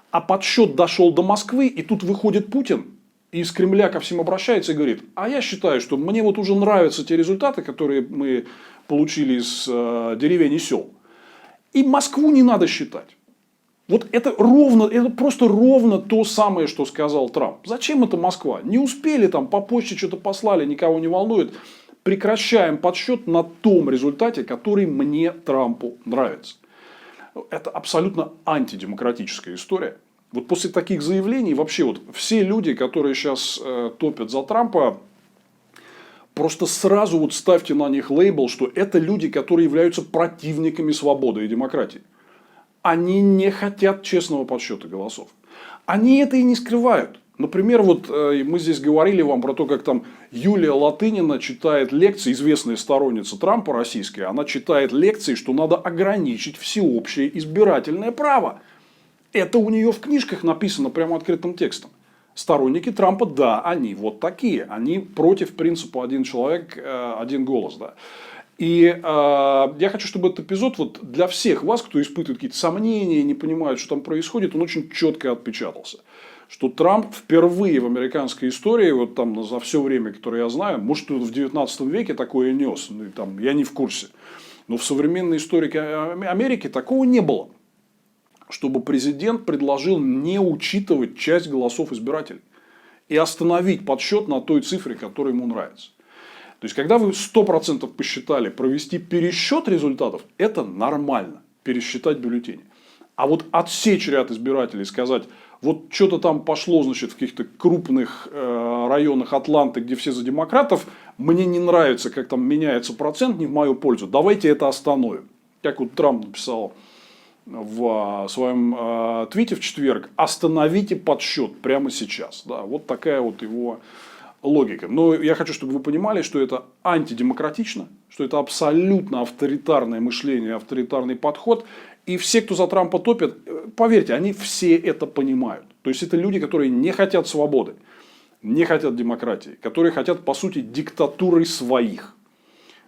а подсчет дошел до Москвы, и тут выходит Путин, и из Кремля ко всем обращается и говорит: а я считаю, что мне вот уже нравятся те результаты, которые мы получили из деревень и сел. И Москву не надо считать. Вот это просто ровно то самое, что сказал Трамп. Зачем это Москва? Не успели там, по почте что-то послали, никого не волнует. Прекращаем подсчет на том результате, который мне, Трампу, нравится. Это абсолютно антидемократическая история. Вот после таких заявлений вообще вот все люди, которые сейчас топят за Трампа, просто сразу вот ставьте на них лейбл, что это люди, которые являются противниками свободы и демократии. Они не хотят честного подсчета голосов. Они это и не скрывают. Например, вот мы здесь говорили вам про то, как там Юлия Латынина читает лекции, известная сторонница Трампа российская, она читает лекции, что надо ограничить всеобщее избирательное право. Это у нее в книжках написано прямо открытым текстом. Сторонники Трампа, да, они вот такие. Они против принципа один человек, один голос. Да. И я хочу, чтобы этот эпизод вот для всех вас, кто испытывает какие-то сомнения, не понимает, что там происходит, он очень четко отпечатался. Что Трамп впервые в американской истории, вот там за все время, которое я знаю, может, в 19 веке такое нес, там, я не в курсе. Но в современной истории Америки такого не было. Чтобы президент предложил не учитывать часть голосов избирателей и остановить подсчет на той цифре, которая ему нравится. То есть, когда вы 100% посчитали, провести пересчет результатов, это нормально, пересчитать бюллетени. А вот отсечь ряд избирателей и сказать, вот что-то там пошло, значит, в каких-то крупных районах Атланты, где все за демократов, мне не нравится, как там меняется процент, не в мою пользу, давайте это остановим. Как вот Трамп написал в своем твите в четверг, остановите подсчет прямо сейчас. Да, вот такая вот его логика. Но я хочу, чтобы вы понимали, что это антидемократично, что это абсолютно авторитарное мышление, авторитарный подход. И все, кто за Трампа топят, поверьте, они все это понимают. То есть, это люди, которые не хотят свободы, не хотят демократии, которые хотят, по сути, диктатурой своих.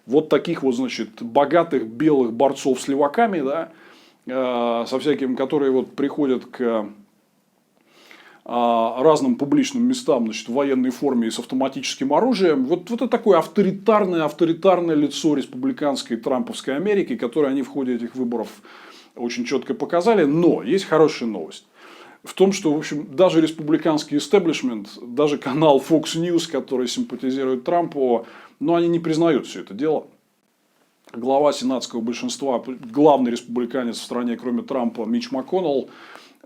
Вот таких вот, значит, богатых белых борцов с леваками, да, со всякими, которые вот приходят к разным публичным местам, значит, в военной форме и с автоматическим оружием. Вот это такое авторитарное лицо республиканской и трамповской Америки, которое они в ходе этих выборов очень четко показали. Но есть хорошая новость. В том, что, в общем, даже республиканский истеблишмент, даже канал Fox News, который симпатизирует Трампу, но они не признают все это дело. Глава сенатского большинства, главный республиканец в стране, кроме Трампа, Митч МакКоннелл,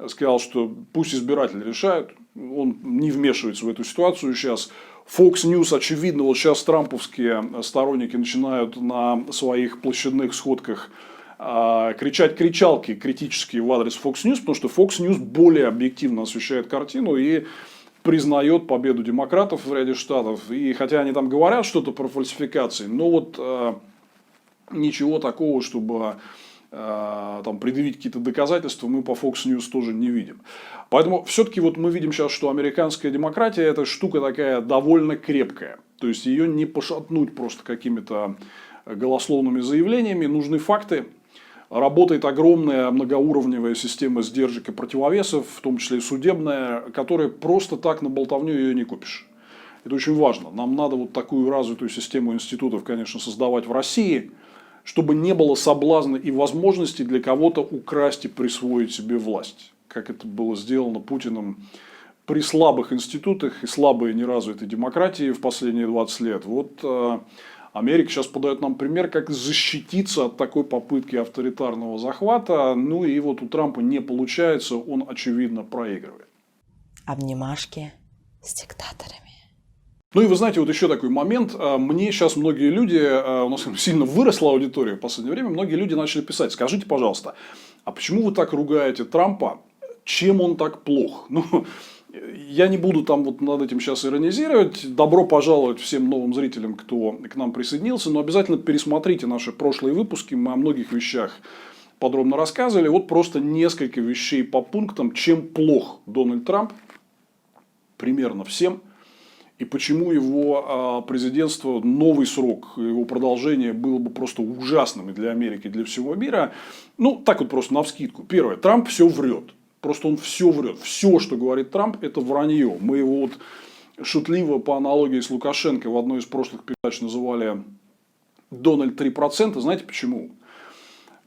сказал, что пусть избиратели решают, он не вмешивается в эту ситуацию сейчас. Fox News, очевидно, вот сейчас трамповские сторонники начинают на своих площадных сходках кричать кричалки критические в адрес Fox News, потому что Fox News более объективно освещает картину и признает победу демократов в ряде штатов. И хотя они там говорят что-то про фальсификации, но вот ничего такого, чтобы там предъявить какие-то доказательства, мы по Fox News тоже не видим. Поэтому все-таки вот мы видим сейчас, что американская демократия это штука такая довольно крепкая. То есть ее не пошатнуть просто какими-то голословными заявлениями, нужны факты. Работает огромная многоуровневая система сдержек и противовесов, в том числе и судебная, которая просто так на болтовню ее не купишь. Это очень важно. Нам надо вот такую развитую систему институтов, конечно, создавать в России, чтобы не было соблазна и возможности для кого-то украсть и присвоить себе власть. Как это было сделано Путиным при слабых институтах и слабой и неразвитой демократии в последние 20 лет. Вот Америка сейчас подает нам пример, как защититься от такой попытки авторитарного захвата. Ну и вот у Трампа не получается, он очевидно проигрывает. Обнимашки с диктаторами. Ну и вы знаете, вот еще такой момент. Мне сейчас многие люди, у нас сильно выросла аудитория в последнее время, многие люди начали писать, скажите, пожалуйста, а почему вы так ругаете Трампа, чем он так плох? Ну, я не буду там вот над этим сейчас иронизировать. Добро пожаловать всем новым зрителям, кто к нам присоединился. Но обязательно пересмотрите наши прошлые выпуски. Мы о многих вещах подробно рассказывали. Вот просто несколько вещей по пунктам, чем плох Дональд Трамп. Примерно всем. И почему его президентство, новый срок, его продолжение было бы просто ужасным и для Америки, и для всего мира. Ну, так вот просто навскидку. Первое. Трамп все врет. Просто он все врет. Все, что говорит Трамп, это вранье. Мы его вот шутливо по аналогии с Лукашенко в одной из прошлых передач называли Дональд 3%. Знаете почему?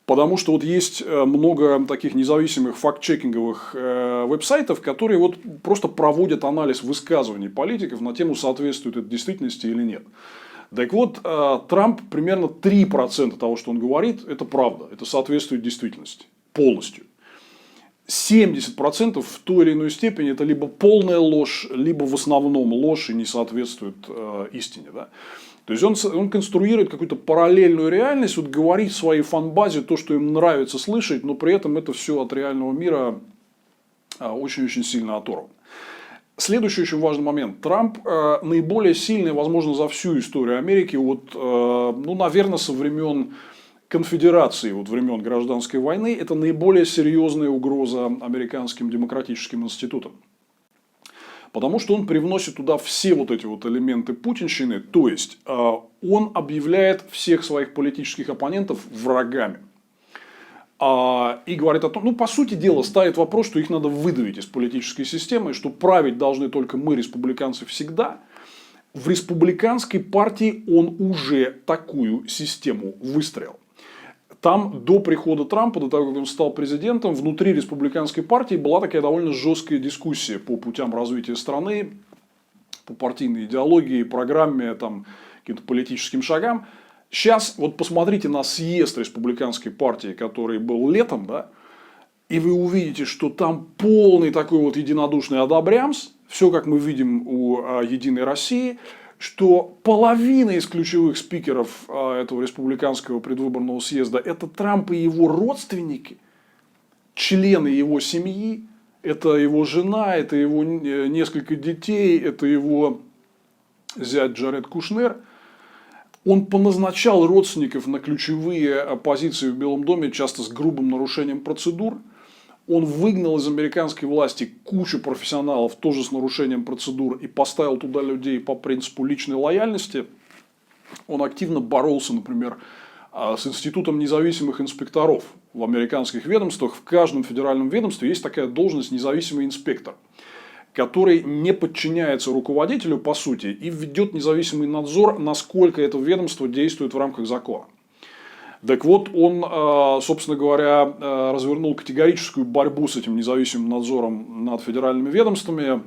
Потому что вот есть много таких независимых факт-чекинговых веб-сайтов, которые вот просто проводят анализ высказываний политиков на тему, соответствует это действительности или нет. Так вот, Трамп примерно 3% того, что он говорит, это правда. Это соответствует действительности. Полностью. 70% в той или иной степени это либо полная ложь, либо в основном ложь и не соответствует истине. Да? То есть он конструирует какую-то параллельную реальность, вот говорит в своей фан-базе то, что им нравится слышать, но при этом это все от реального мира очень-очень сильно оторвано. Следующий очень важный момент. Трамп наиболее сильный, возможно, за всю историю Америки, вот, ну, наверное, со времен конфедерации, вот времен гражданской войны, это наиболее серьезная угроза американским демократическим институтам. Потому что он привносит туда все вот эти вот элементы путинщины, то есть он объявляет всех своих политических оппонентов врагами. И говорит о том, ну, по сути дела, ставит вопрос, что их надо выдавить из политической системы, что править должны только мы, республиканцы, всегда. В республиканской партии он уже такую систему выстроил. Там до прихода Трампа, до того, как он стал президентом, внутри республиканской партии была такая довольно жесткая дискуссия по путям развития страны, по партийной идеологии, программе, там, каким-то политическим шагам. Сейчас вот посмотрите на съезд республиканской партии, который был летом, да, и вы увидите, что там полный такой вот единодушный одобрямс, все как мы видим у «Единой России», что половина из ключевых спикеров этого республиканского предвыборного съезда – это Трамп и его родственники, члены его семьи, это его жена, это его несколько детей, это его зять Джаред Кушнер. Он поназначал родственников на ключевые позиции в Белом доме, часто с грубым нарушением процедур. Он выгнал из американской власти кучу профессионалов, тоже с нарушением процедур, и поставил туда людей по принципу личной лояльности. Он активно боролся, например, с институтом независимых инспекторов в американских ведомствах. В каждом федеральном ведомстве есть такая должность независимый инспектор, который не подчиняется руководителю по сути и ведет независимый надзор, насколько это ведомство действует в рамках закона. Так вот, он, собственно говоря, развернул категорическую борьбу с этим независимым надзором над федеральными ведомствами.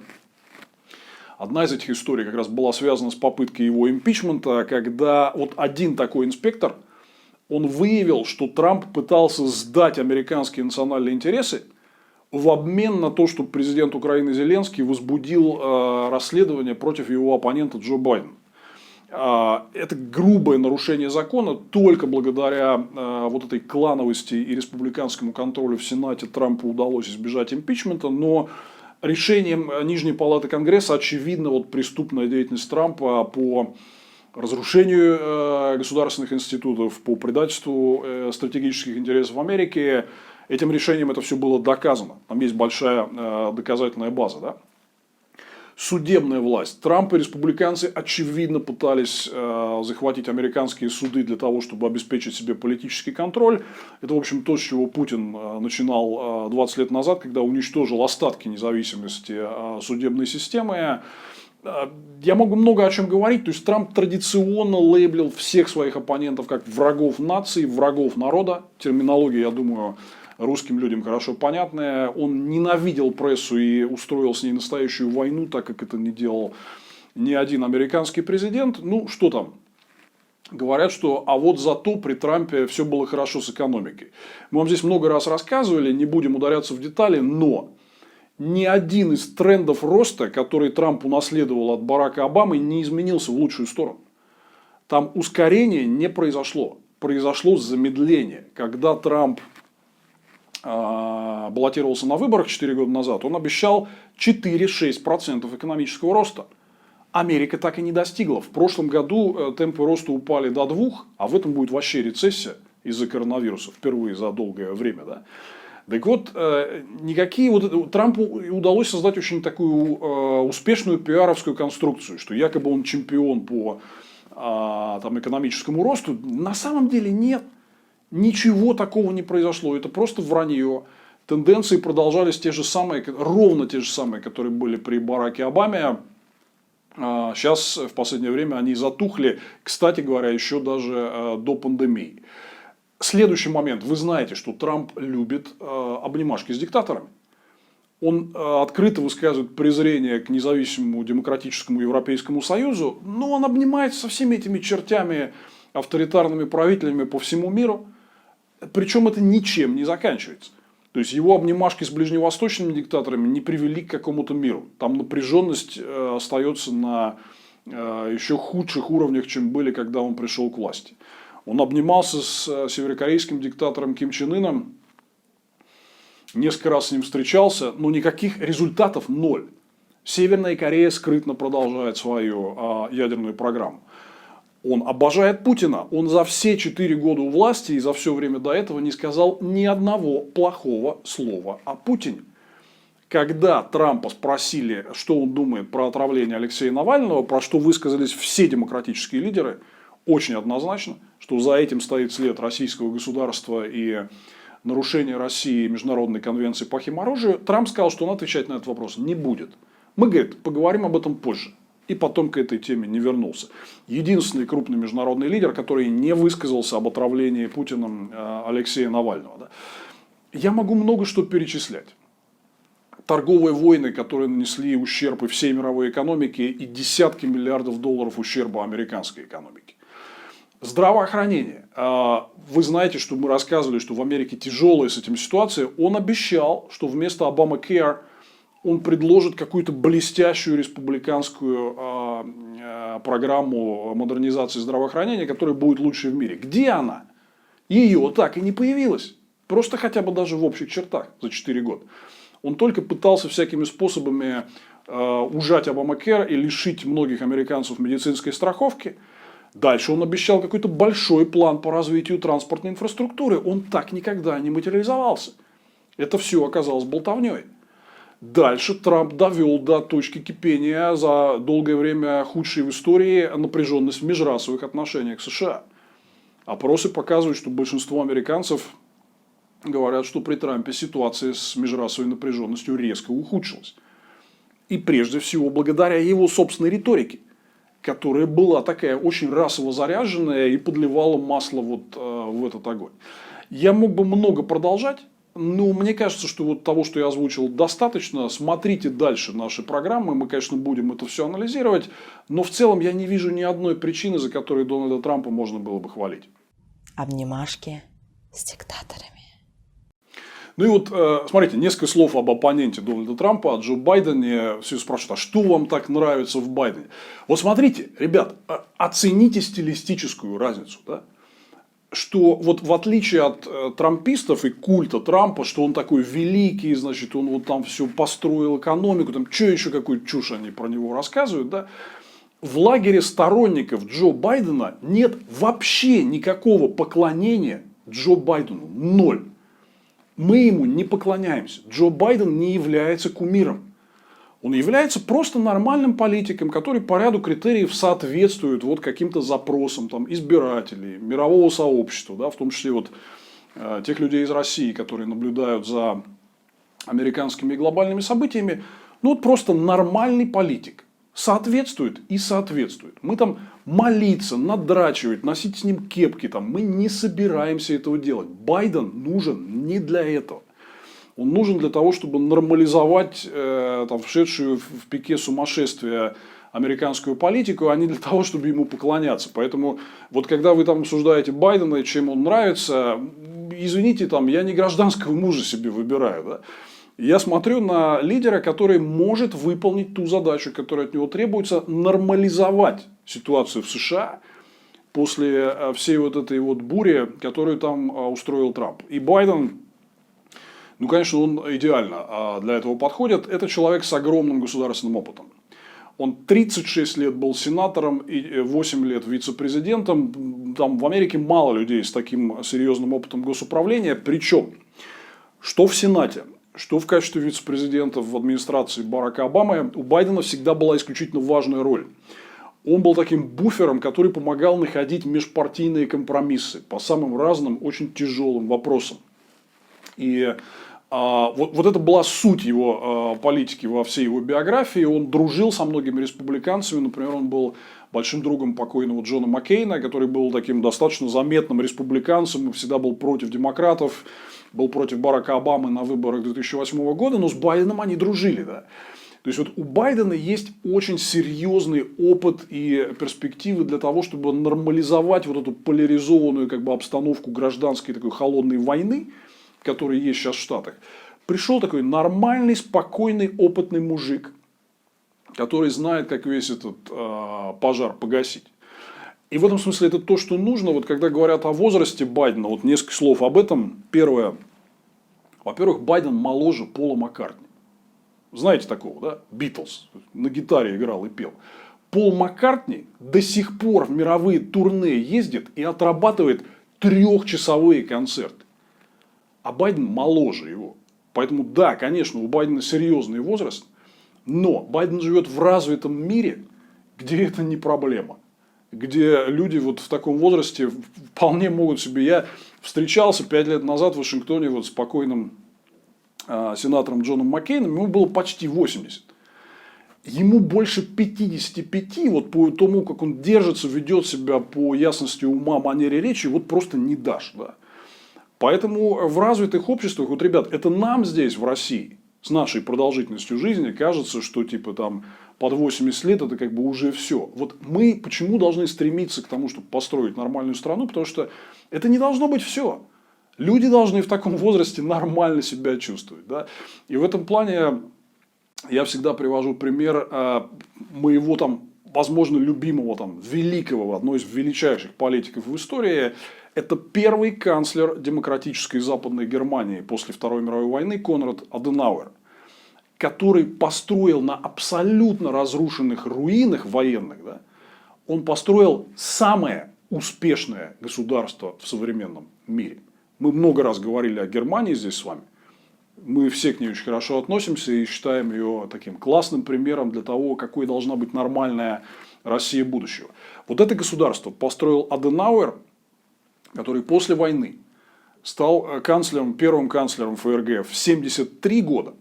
Одна из этих историй как раз была связана с попыткой его импичмента, когда вот один такой инспектор, он выявил, что Трамп пытался сдать американские национальные интересы в обмен на то, что президент Украины Зеленский возбудил расследование против его оппонента Джо Байдена. Это грубое нарушение закона. Только благодаря вот этой клановости и республиканскому контролю в Сенате Трампу удалось избежать импичмента. Но решением Нижней палаты Конгресса очевидно вот преступная деятельность Трампа по разрушению государственных институтов, по предательству стратегических интересов Америки. Этим решением это все было доказано. Там есть большая доказательная база. Да? Судебная власть. Трамп и республиканцы очевидно пытались захватить американские суды для того, чтобы обеспечить себе политический контроль. Это, в общем, то, с чего Путин начинал 20 лет назад, когда уничтожил остатки независимости судебной системы. Я могу много о чем говорить. То есть Трамп традиционно лейблил всех своих оппонентов как врагов нации, врагов народа. Терминология, я думаю, русским людям хорошо понятная. Он ненавидел прессу и устроил с ней настоящую войну, так как это не делал ни один американский президент. Ну, что там? Говорят, что а вот зато при Трампе все было хорошо с экономикой. Мы вам здесь много раз рассказывали, не будем ударяться в детали, но ни один из трендов роста, который Трамп унаследовал от Барака Обамы, не изменился в лучшую сторону. Там ускорение не произошло. Произошло замедление. Когда Трамп баллотировался на выборах 4 года назад, он обещал 4-6% экономического роста. Америка так и не достигла. В прошлом году темпы роста упали до 2%, а в этом будет вообще рецессия из-за коронавируса впервые за долгое время. Да? Так вот, Трампу удалось создать очень такую успешную пиаровскую конструкцию, что якобы он чемпион по экономическому росту. На самом деле нет. Ничего такого не произошло. Это просто вранье. Тенденции продолжались ровно те же самые, которые были при Бараке Обаме. Сейчас, в последнее время, они затухли. Кстати говоря, еще даже до пандемии. Следующий момент. Вы знаете, что Трамп любит обнимашки с диктаторами. Он открыто высказывает презрение к независимому демократическому Европейскому Союзу, но он обнимается со всеми этими чертями, авторитарными правителями по всему миру. Причем это ничем не заканчивается. То есть его обнимашки с ближневосточными диктаторами не привели к какому-то миру. Там напряженность остается на еще худших уровнях, чем были, когда он пришел к власти. Он обнимался с северокорейским диктатором Ким Чен Ыном, несколько раз с ним встречался, но никаких результатов ноль. Северная Корея скрытно продолжает свою ядерную программу. Он обожает Путина. Он за все 4 года у власти и за все время до этого не сказал ни одного плохого слова о Путине. Когда Трампа спросили, что он думает про отравление Алексея Навального, про что высказались все демократические лидеры, очень однозначно, что за этим стоит след российского государства и нарушение России международной конвенции по химоружию, Трамп сказал, что он отвечать на этот вопрос не будет. Мы, говорит, поговорим об этом позже. И потом к этой теме не вернулся. Единственный крупный международный лидер, который не высказался об отравлении Путиным Алексея Навального. Да. Я могу много что перечислять. торговые войны, которые нанесли ущерб и всей мировой экономике, и десятки миллиардов долларов ущерба американской экономике. Здравоохранение. Вы знаете, что мы рассказывали, что в Америке тяжелая с этим ситуация. Он обещал, что вместо Obamacare он предложит какую-то блестящую республиканскую программу модернизации здравоохранения, которая будет лучшей в мире. Где она? Ее так и не появилось. Просто хотя бы даже в общих чертах за 4 года. Он только пытался всякими способами ужать Obamacare и лишить многих американцев медицинской страховки. Дальше он обещал какой-то большой план по развитию транспортной инфраструктуры. Он так никогда не материализовался. Это все оказалось болтовней. Дальше Трамп довел до точки кипения за долгое время худшей в истории напряженность в межрасовых отношениях США. Опросы показывают, что большинство американцев говорят, что при Трампе ситуация с межрасовой напряженностью резко ухудшилась. И прежде всего благодаря его собственной риторике, которая была такая очень расово заряженная и подливала масло вот в этот огонь. Я мог бы много продолжать, но мне кажется, что вот того, что я озвучил, достаточно. Смотрите дальше наши программы, мы, конечно, будем это все анализировать, но в целом я не вижу ни одной причины, за которой Дональда Трампа можно было бы хвалить. Обнимашки с диктаторами. Ну и вот, смотрите, несколько слов об оппоненте Дональда Трампа, о Джо Байдене. Все спрашивают, а что вам так нравится в Байдене? Вот смотрите, ребят, оцените стилистическую разницу. Да? Что вот в отличие от трампистов и культа Трампа, что он такой великий, значит, он вот там все построил экономику, там что еще какую чушь они про него рассказывают, да? В лагере сторонников Джо Байдена нет вообще никакого поклонения Джо Байдену. Ноль. Мы ему не поклоняемся. Джо Байден не является кумиром. Он является просто нормальным политиком, который по ряду критериев соответствует вот каким-то запросам там, избирателей, мирового сообщества, да, в том числе вот, тех людей из России, которые наблюдают за американскими и глобальными событиями. Ну вот просто нормальный политик. Соответствует и соответствует. Мы там молиться, надрачивать, носить с ним кепки, там, мы не собираемся этого делать. Байден нужен не для этого. Он нужен для того, чтобы нормализовать там, вшедшую в пике сумасшествия американскую политику, а не для того, чтобы ему поклоняться. Поэтому, вот когда вы там обсуждаете Байдена и чем он нравится, извините, там, я не гражданского мужа себе выбираю. Да? Я смотрю на лидера, который может выполнить ту задачу, которая от него требуется, нормализовать ситуацию в США после всей вот этой вот бури, которую там устроил Трамп. И Байден, ну, конечно, он идеально для этого подходит. Это человек с огромным государственным опытом. Он 36 лет был сенатором и 8 лет вице-президентом. Там в Америке мало людей с таким серьезным опытом госуправления. Причем, что в Сенате, что в качестве вице-президента в администрации Барака Обамы, у Байдена всегда была исключительно важная роль. Он был таким буфером, который помогал находить межпартийные компромиссы по самым разным, очень тяжелым вопросам. И вот это была суть его политики во всей его биографии. Он дружил со многими республиканцами. Например, он был большим другом покойного Джона Маккейна, который был таким достаточно заметным республиканцем и всегда был против демократов, был против Барака Обамы на выборах 2008 года, но с Байденом они дружили. Да? То есть, вот у Байдена есть очень серьезный опыт и перспективы для того, чтобы нормализовать вот эту поляризованную как бы, обстановку гражданской такой холодной войны, который есть сейчас в Штатах. Пришел такой нормальный, спокойный, опытный мужик, который знает, как весь этот пожар погасить. И в этом смысле это то, что нужно. Вот когда говорят о возрасте Байдена, вот несколько слов об этом. Первое. Во-первых, Байден моложе Пола Маккартни. Знаете такого, да? Битлз. На гитаре играл и пел. Пол Маккартни до сих пор в мировые турне ездит и отрабатывает 3-часовые концерты. А Байден моложе его. Поэтому, да, конечно, у Байдена серьезный возраст, но Байден живет в развитом мире, где это не проблема. Где люди вот в таком возрасте вполне могут себе... Я встречался 5 лет назад в Вашингтоне вот с покойным сенатором Джоном Маккейном, ему было почти 80. Ему больше 55, вот по тому, как он держится, ведет себя по ясности ума, манере речи, вот просто не дашь. Да? Поэтому в развитых обществах, вот, ребят, это нам здесь, в России, С нашей продолжительностью жизни кажется, что типа там под 80 лет это как бы уже все. Вот мы почему должны стремиться к тому, чтобы построить нормальную страну? Потому что это не должно быть все. Люди должны в таком возрасте нормально себя чувствовать. Да? И в этом плане я всегда привожу пример моего там, возможно, любимого, там, великого, одной из величайших политиков в истории. Это первый канцлер демократической Западной Германии после Второй мировой войны Конрад Аденауэр, который построил на абсолютно разрушенных руинах военных, да, он построил самое успешное государство в современном мире. Мы много раз говорили о Германии здесь с вами. Мы все к ней очень хорошо относимся и считаем ее таким классным примером для того, какой должна быть нормальная Россия будущего. Вот это государство построил Аденауэр, который после войны стал канцлером, первым канцлером ФРГ в 73 года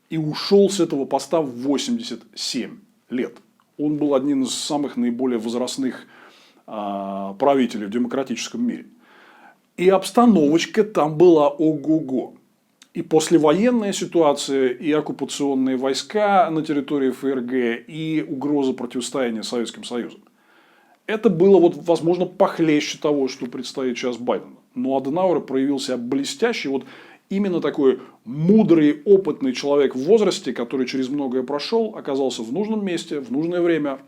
и ушел с этого поста в 87 лет. Он был одним из самых наиболее возрастных правителей в демократическом мире. И обстановочка там была ого-го. И послевоенная ситуация, и оккупационные войска на территории ФРГ, и угроза противостояния с Советским Союзом. Это было, вот, возможно, похлеще того, что предстоит сейчас Байдену. Но Аденауэр проявил себя блестяще. Вот именно такой мудрый, опытный человек в возрасте, который через многое прошел, оказался в нужном месте, в нужное время.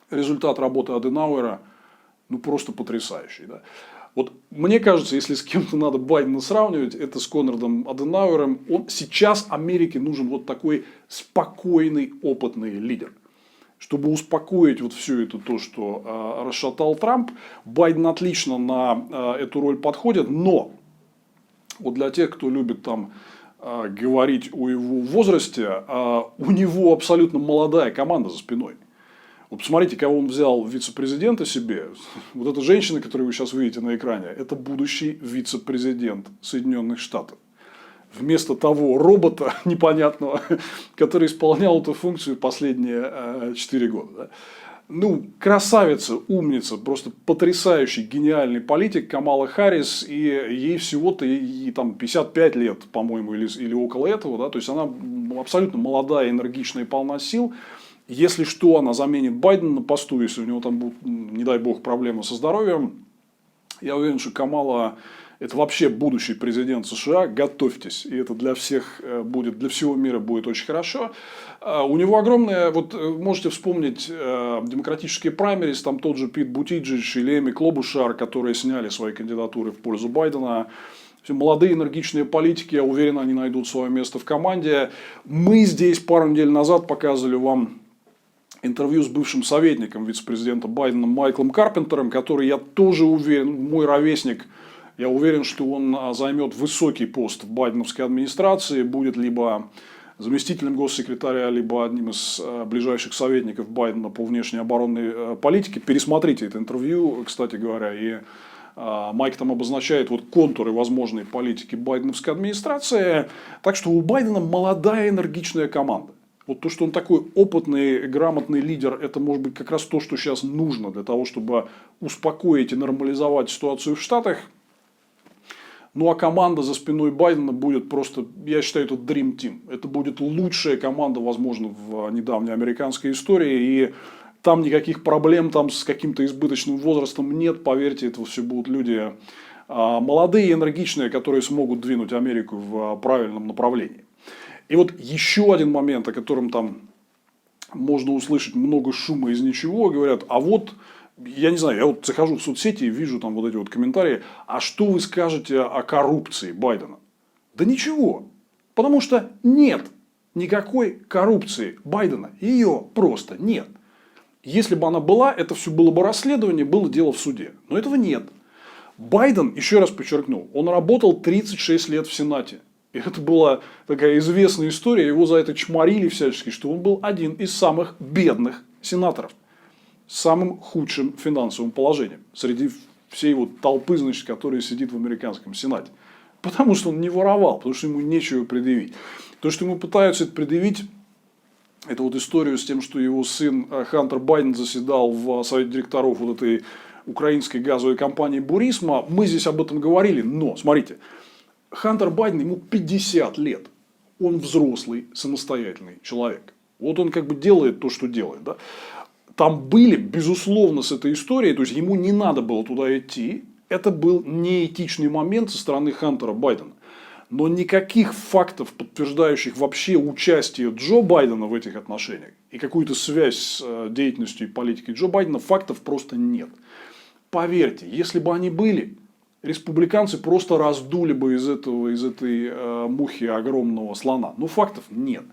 Результат работы Аденауэра просто потрясающий. Да? Вот мне кажется, если с кем-то надо Байдена сравнивать, это с Конрадом Аденауэром. Сейчас Америке нужен вот такой спокойный, опытный лидер. Чтобы успокоить вот все это то, что расшатал Трамп, Байден отлично на эту роль подходит. Но вот для тех, кто любит там говорить о его возрасте, у него абсолютно молодая команда за спиной. Вот посмотрите, кого он взял вице-президента себе. Вот эта женщина, которую вы сейчас видите на экране, это будущий вице-президент Соединенных Штатов. Вместо того робота непонятного, который исполнял эту функцию последние 4 года. Да? Красавица, умница, просто потрясающий, гениальный политик Камала Харрис. И ей всего-то и там 55 лет, по-моему, или около этого. Да? То есть, она абсолютно молодая, энергичная и полна сил. Если что, она заменит Байдена на посту, если у него там будут, не дай бог, проблемы со здоровьем. Я уверен, что Камала – это вообще будущий президент США. Готовьтесь. И это для всех будет, для всего мира будет очень хорошо. У него огромное, вот можете вспомнить демократические праймерис, там тот же Пит Бутиджидж или Эми Клобушар, которые сняли свои кандидатуры в пользу Байдена. Молодые энергичные политики, я уверен, они найдут свое место в команде. Мы здесь пару недель назад показывали вам интервью с бывшим советником вице-президента Байдена Майклом Карпентером, который, я тоже уверен, мой ровесник, я уверен, что он займет высокий пост в байденовской администрации, будет либо заместителем госсекретаря, либо одним из ближайших советников Байдена по внешней оборонной политике. Пересмотрите это интервью, кстати говоря, и Майк там обозначает вот контуры возможной политики байденовской администрации. Так что у Байдена молодая энергичная команда. Вот то, что он такой опытный, грамотный лидер, это может быть как раз то, что сейчас нужно для того, чтобы успокоить и нормализовать ситуацию в Штатах. Ну а команда за спиной Байдена будет просто, я считаю, это Dream Team. Это будет лучшая команда, возможно, в недавней американской истории. И там никаких проблем там с каким-то избыточным возрастом нет. Поверьте, это все будут люди молодые, энергичные, которые смогут двинуть Америку в правильном направлении. И вот еще один момент, о котором там можно услышать много шума из ничего. Говорят, а вот, я не знаю, я вот захожу в соцсети и вижу там вот эти вот комментарии. А что вы скажете о коррупции Байдена? Да ничего. Потому что нет никакой коррупции Байдена. Ее просто нет. Если бы она была, это все было бы расследование, было дело в суде. Но этого нет. Байден, еще раз подчеркну, он работал 36 лет в Сенате. И это была такая известная история, его за это чморили всячески, что он был один из самых бедных сенаторов. С самым худшим финансовым положением. Среди всей вот толпы, значит, которая сидит в американском Сенате. Потому что он не воровал, потому что ему нечего предъявить. То, что ему пытаются это предъявить, это вот историю с тем, что его сын Хантер Байден заседал в совете директоров вот этой украинской газовой компании «Бурисма». Мы здесь об этом говорили, но, смотрите, Хантер Байден, ему 50 лет. Он взрослый, самостоятельный человек. Вот он как бы делает то, что делает. Да? Там были, безусловно, с этой историей, то есть ему не надо было туда идти. Это был неэтичный момент со стороны Хантера Байдена. Но никаких фактов, подтверждающих вообще участие Джо Байдена в этих отношениях и какую-то связь с деятельностью и политикой Джо Байдена, фактов просто нет. Поверьте, если бы они были, республиканцы просто раздули бы из этой мухи огромного слона. Но фактов нет.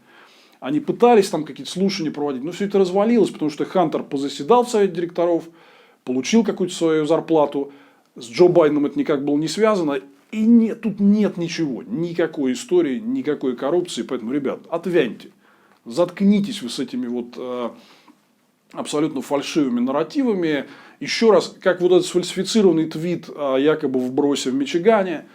Они пытались там какие-то слушания проводить, но все это развалилось, потому что Хантер позаседал в совете директоров, получил какую-то свою зарплату. С Джо Байденом это никак было не связано. И нет, тут нет ничего, никакой истории, никакой коррупции. Поэтому, ребят, отвяньте. Заткнитесь вы с этими вот абсолютно фальшивыми нарративами. Еще раз, как вот этот сфальсифицированный твит о якобы вбросе в Мичигане,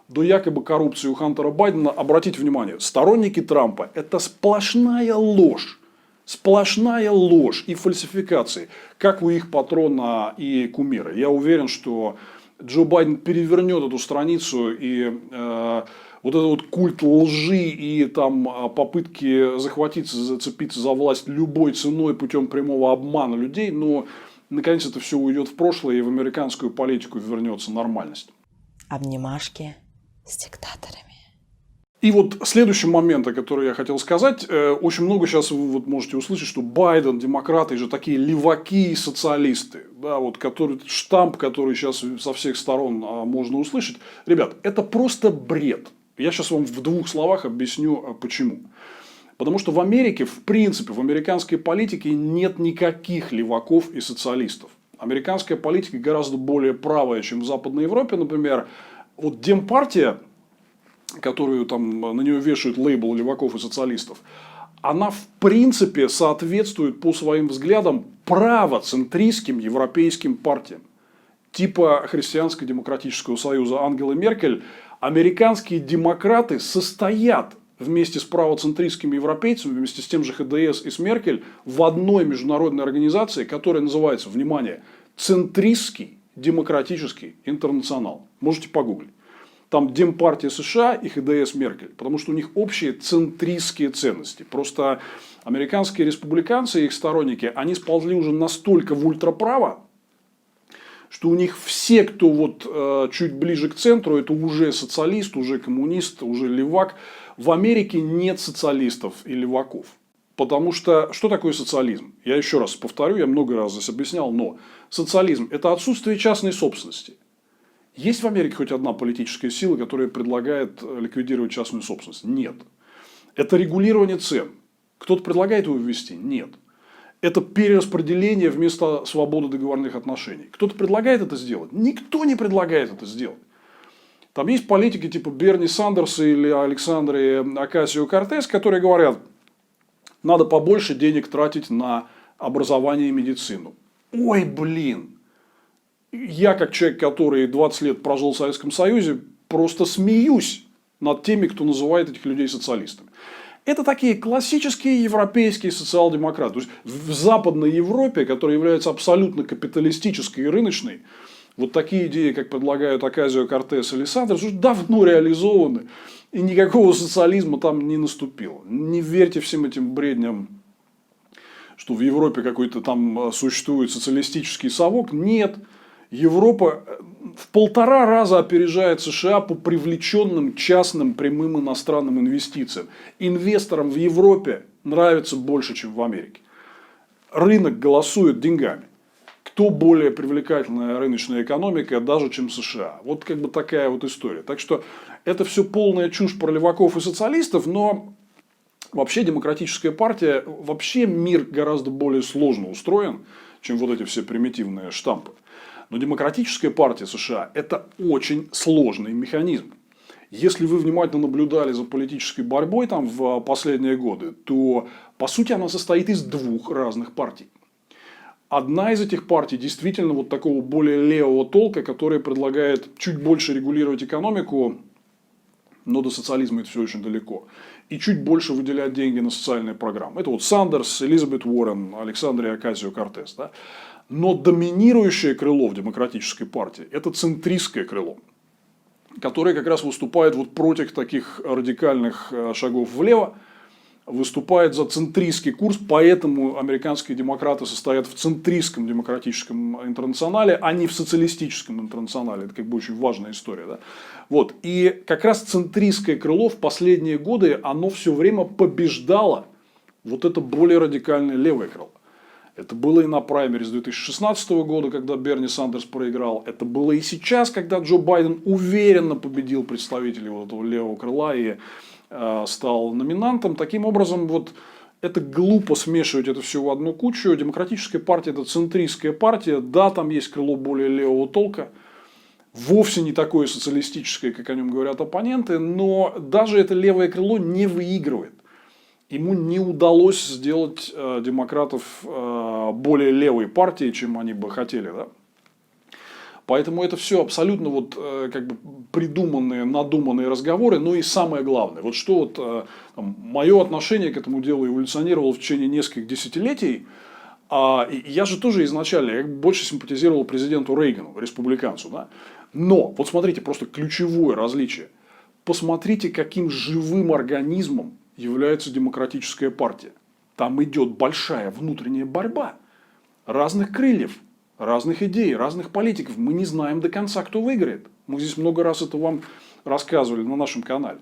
до якобы коррупции у Хантера Байдена, обратите внимание, сторонники Трампа – это сплошная ложь. Сплошная ложь и фальсификации, как у их патрона и кумира. Я уверен, что Джо Байден перевернет эту страницу, и вот этот вот культ лжи и там попытки захватиться, зацепиться за власть любой ценой путем прямого обмана людей, но наконец это все уйдет в прошлое, и в американскую политику вернется нормальность. Обнимашки с диктаторами. И вот следующий момент, о котором я хотел сказать, очень много сейчас вы вот можете услышать, что Байден, демократы же такие леваки и социалисты, да, вот который штамп, который сейчас со всех сторон можно услышать. Ребят, это просто бред. Я сейчас вам в двух словах объясню, почему. Потому что в Америке, в принципе, в американской политике нет никаких леваков и социалистов. Американская политика гораздо более правая, чем в Западной Европе, например. Вот Демпартия, которую там на нее вешают лейбл леваков и социалистов, она в принципе соответствует по своим взглядам правоцентристским европейским партиям. Типа Христианско-демократического союза Ангелы Меркель, американские демократы состоят вместе с правоцентристскими европейцами, вместе с тем же ХДС и с Меркель, в одной международной организации, которая называется, внимание, Центристский демократический интернационал. Можете погуглить. Там Демпартия США и ХДС Меркель, потому что у них общие центристские ценности. Просто американские республиканцы и их сторонники, они сползли уже настолько в ультраправо, что у них все, кто вот чуть ближе к центру, это уже социалист, уже коммунист, уже левак. В Америке нет социалистов и леваков. Потому что, что такое социализм? Я еще раз повторю, я много раз здесь объяснял, но социализм – это отсутствие частной собственности. Есть в Америке хоть одна политическая сила, которая предлагает ликвидировать частную собственность? Нет. Это регулирование цен. Кто-то предлагает его ввести? Нет. Это перераспределение вместо свободы договорных отношений. Кто-то предлагает это сделать? Никто не предлагает это сделать. Там есть политики типа Берни Сандерса или Александры Окасио-Кортес, которые говорят, надо побольше денег тратить на образование и медицину. Ой, блин. Я, как человек, который 20 лет прожил в Советском Союзе, просто смеюсь над теми, кто называет этих людей социалистами. Это такие классические европейские социал-демократы. То есть в Западной Европе, которая является абсолютно капиталистической и рыночной, вот такие идеи, как предлагают Окасио-Кортес или Сандерс, уже давно реализованы. И никакого социализма там не наступило. Не верьте всем этим бредням, что в Европе какой-то там существует социалистический совок. Нет. Европа в 1,5 раза опережает США по привлеченным частным прямым иностранным инвестициям. Инвесторам в Европе нравится больше, чем в Америке. Рынок голосует деньгами. Кто более привлекательная рыночная экономика, даже чем США. Вот как бы такая вот история. Так что это все полная чушь про леваков и социалистов, но вообще демократическая партия, вообще мир гораздо более сложно устроен, чем вот эти все примитивные штампы. Но демократическая партия США – это очень сложный механизм. Если вы внимательно наблюдали за политической борьбой там в последние годы, то по сути она состоит из 2 разных партий. Одна из этих партий действительно вот такого более левого толка, которая предлагает чуть больше регулировать экономику, но до социализма это все очень далеко. И чуть больше выделять деньги на социальные программы. Это вот Сандерс, Элизабет Уоррен, Александрия Окасио-Кортес. Да? Но доминирующее крыло в демократической партии – это центристское крыло. который как раз выступает вот против таких радикальных шагов влево, выступает за центристский курс, поэтому американские демократы состоят в центристском демократическом интернационале, а не в социалистическом интернационале. Это как бы очень важная история. Да? Вот. И как раз центристское крыло в последние годы, оно все время побеждало вот это более радикальное левое крыло. Это было и на праймерис 2016 года, когда Берни Сандерс проиграл. Это было и сейчас, когда Джо Байден уверенно победил представителей вот этого левого крыла и стал номинантом. Таким образом, вот это глупо смешивать это все в одну кучу. Демократическая партия – это центристская партия. Да, там есть крыло более левого толка. Вовсе не такое социалистическое, как о нем говорят оппоненты. Но даже это левое крыло не выигрывает. Ему не удалось сделать демократов более левой партией, чем они бы хотели. Да? Поэтому это все абсолютно вот, как бы придуманные, надуманные разговоры. Ну и самое главное, вот что вот, мое отношение к этому делу эволюционировало в течение нескольких десятилетий. И я же тоже изначально я больше симпатизировал президенту Рейгану, республиканцу. Да? Но вот смотрите, просто ключевое различие. Посмотрите, каким живым организмом является демократическая партия. Там идет большая внутренняя борьба разных крыльев, разных идей, разных политиков. Мы не знаем до конца, кто выиграет. Мы здесь много раз это вам рассказывали на нашем канале.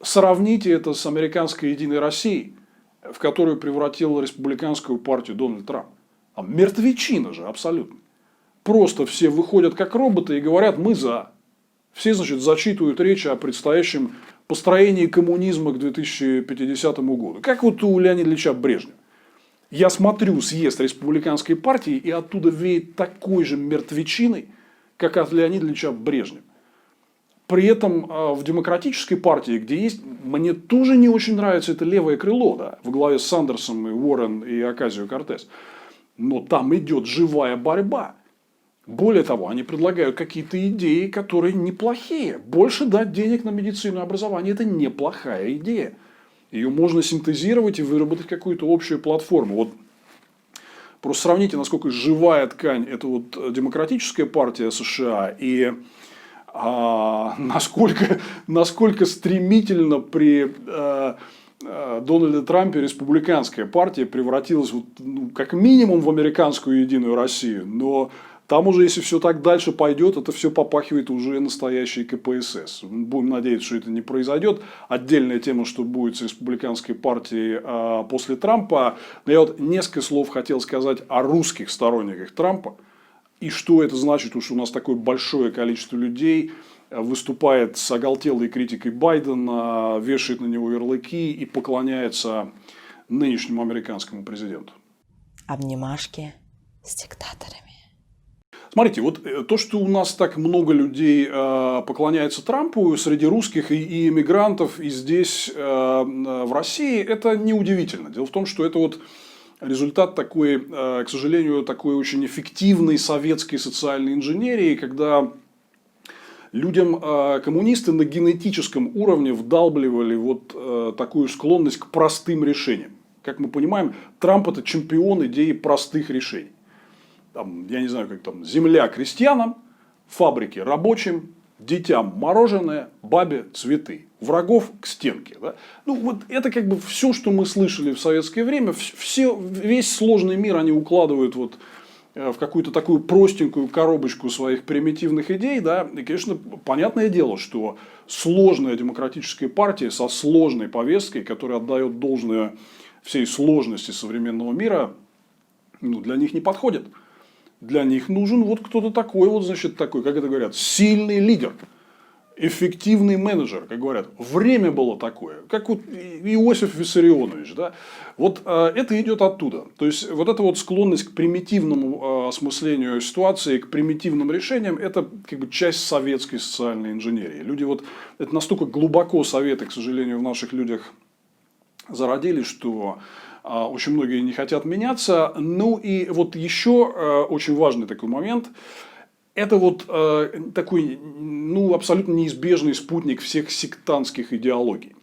Сравните это с американской «Единой Россией», в которую превратила республиканскую партию Дональд Трамп. Там мертвечина же абсолютно. Просто все выходят как роботы и говорят «мы за». Все, значит, зачитывают речь о предстоящем построении коммунизма к 2050 году. Как вот у Леонида Ильича Брежнева. Я смотрю съезд республиканской партии, и оттуда веет такой же мертвечиной, как от Леонида Ильича Брежнева. При этом в демократической партии, где есть, мне тоже не очень нравится это левое крыло, да, во главе с Сандерсом, и Уоррен, и Оказио-Кортес. Но там идет живая борьба. Более того, они предлагают какие-то идеи, которые неплохие. Больше дать денег на медицину и образование – это неплохая идея. Ее можно синтезировать и выработать какую-то общую платформу. Вот просто сравните, насколько живая ткань – это вот демократическая партия США и насколько стремительно при Дональде Трампе республиканская партия превратилась вот, ну, как минимум в американскую «Единую Россию». Но там уже, если все так дальше пойдет, это все попахивает уже настоящей КПСС. Будем надеяться, что это не произойдет. Отдельная тема, что будет с республиканской партией после Трампа. Но я вот несколько слов хотел сказать о русских сторонниках Трампа. И что это значит, что у нас такое большое количество людей выступает с оголтелой критикой Байдена, вешает на него ярлыки и поклоняется нынешнему американскому президенту. Обнимашки с диктаторами. Смотрите, вот то, что у нас так много людей поклоняется Трампу среди русских и иммигрантов, и здесь, в России, это неудивительно. Дело в том, что это вот результат такой, к сожалению, такой очень эффективной советской социальной инженерии, когда людям коммунисты на генетическом уровне вдалбливали вот такую склонность к простым решениям. Как мы понимаем, Трамп – это чемпион идеи простых решений. Там, я не знаю, как там, земля крестьянам, фабрики рабочим, детям мороженое, бабе цветы, врагов к стенке. Да? Ну, вот это как бы все, что мы слышали в советское время, весь сложный мир они укладывают вот в какую-то такую простенькую коробочку своих примитивных идей. Да? И, конечно, понятное дело, что сложная демократическая партия со сложной повесткой, которая отдает должное всей сложности современного мира, ну, для них не подходит. Для них нужен вот кто-то такой, вот, значит, такой, как это говорят, сильный лидер, эффективный менеджер, как говорят. Время было такое, как вот Иосиф Виссарионович. Да? Вот это идет оттуда. То есть, вот эта вот склонность к примитивному осмыслению ситуации, к примитивным решениям, это как бы часть советской социальной инженерии. Люди вот, это настолько глубоко советы, к сожалению, в наших людях зародились, что очень многие не хотят меняться. Ну и вот еще очень важный такой момент. Это вот такой, ну, абсолютно неизбежный спутник всех сектантских идеологий.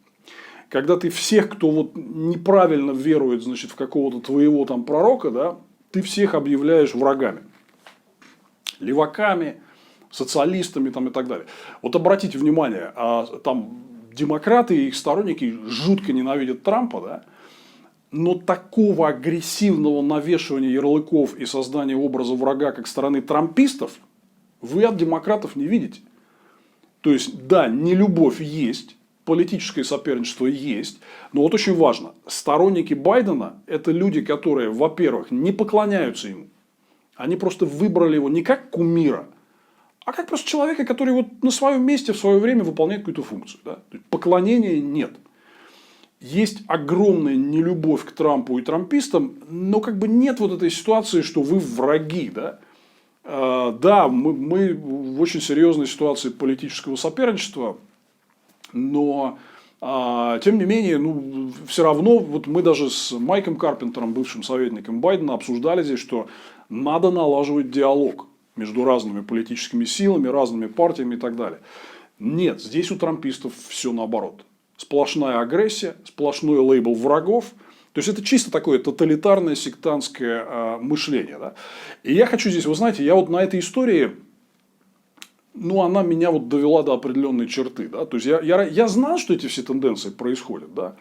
Когда ты всех, кто вот неправильно верует, значит, в какого-то твоего там пророка, да, ты всех объявляешь врагами. Леваками, социалистами там, и так далее. Вот обратите внимание, там демократы и их сторонники жутко ненавидят Трампа, да? Но такого агрессивного навешивания ярлыков и создания образа врага как стороны трампистов вы от демократов не видите. То есть, да, нелюбовь есть, политическое соперничество есть, но вот очень важно, сторонники Байдена – это люди, которые, во-первых, не поклоняются ему. Они просто выбрали его не как кумира, а как просто человека, который вот на своем месте в свое время выполняет какую-то функцию. Да? То есть, поклонения нет. Есть огромная нелюбовь к Трампу и трампистам, но как бы нет вот этой ситуации, что вы враги. Да, да, мы в очень серьезной ситуации политического соперничества, но тем не менее, ну, все равно вот мы даже с Майком Карпентером, бывшим советником Байдена, обсуждали здесь, что надо налаживать диалог между разными политическими силами, разными партиями и так далее. Нет, здесь у трампистов все наоборот. Сплошная агрессия, сплошной лейбл врагов. То есть, это чисто такое тоталитарное сектантское мышление. Да? И я хочу здесь, вы знаете, я вот на этой истории, ну, она меня вот довела до определенной черты. Да? То есть, я знал, что эти все тенденции происходят. Да?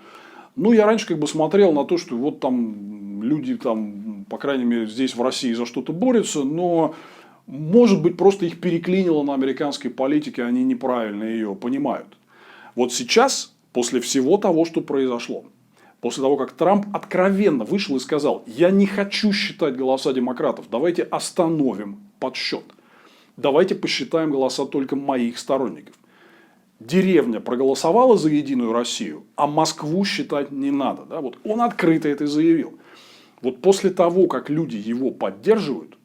Ну, я раньше как бы смотрел на то, что вот там люди, там, по крайней мере, здесь в России за что-то борются, но, может быть, просто их переклинило на американской политике, они неправильно ее понимают. Вот сейчас, после всего того, что произошло, после того, как Трамп откровенно вышел и сказал: я не хочу считать голоса демократов, давайте остановим подсчет. Давайте посчитаем голоса только моих сторонников. Деревня проголосовала за Единую Россию, а Москву считать не надо. Да? Вот он открыто это заявил. Вот после того, как люди его поддерживают,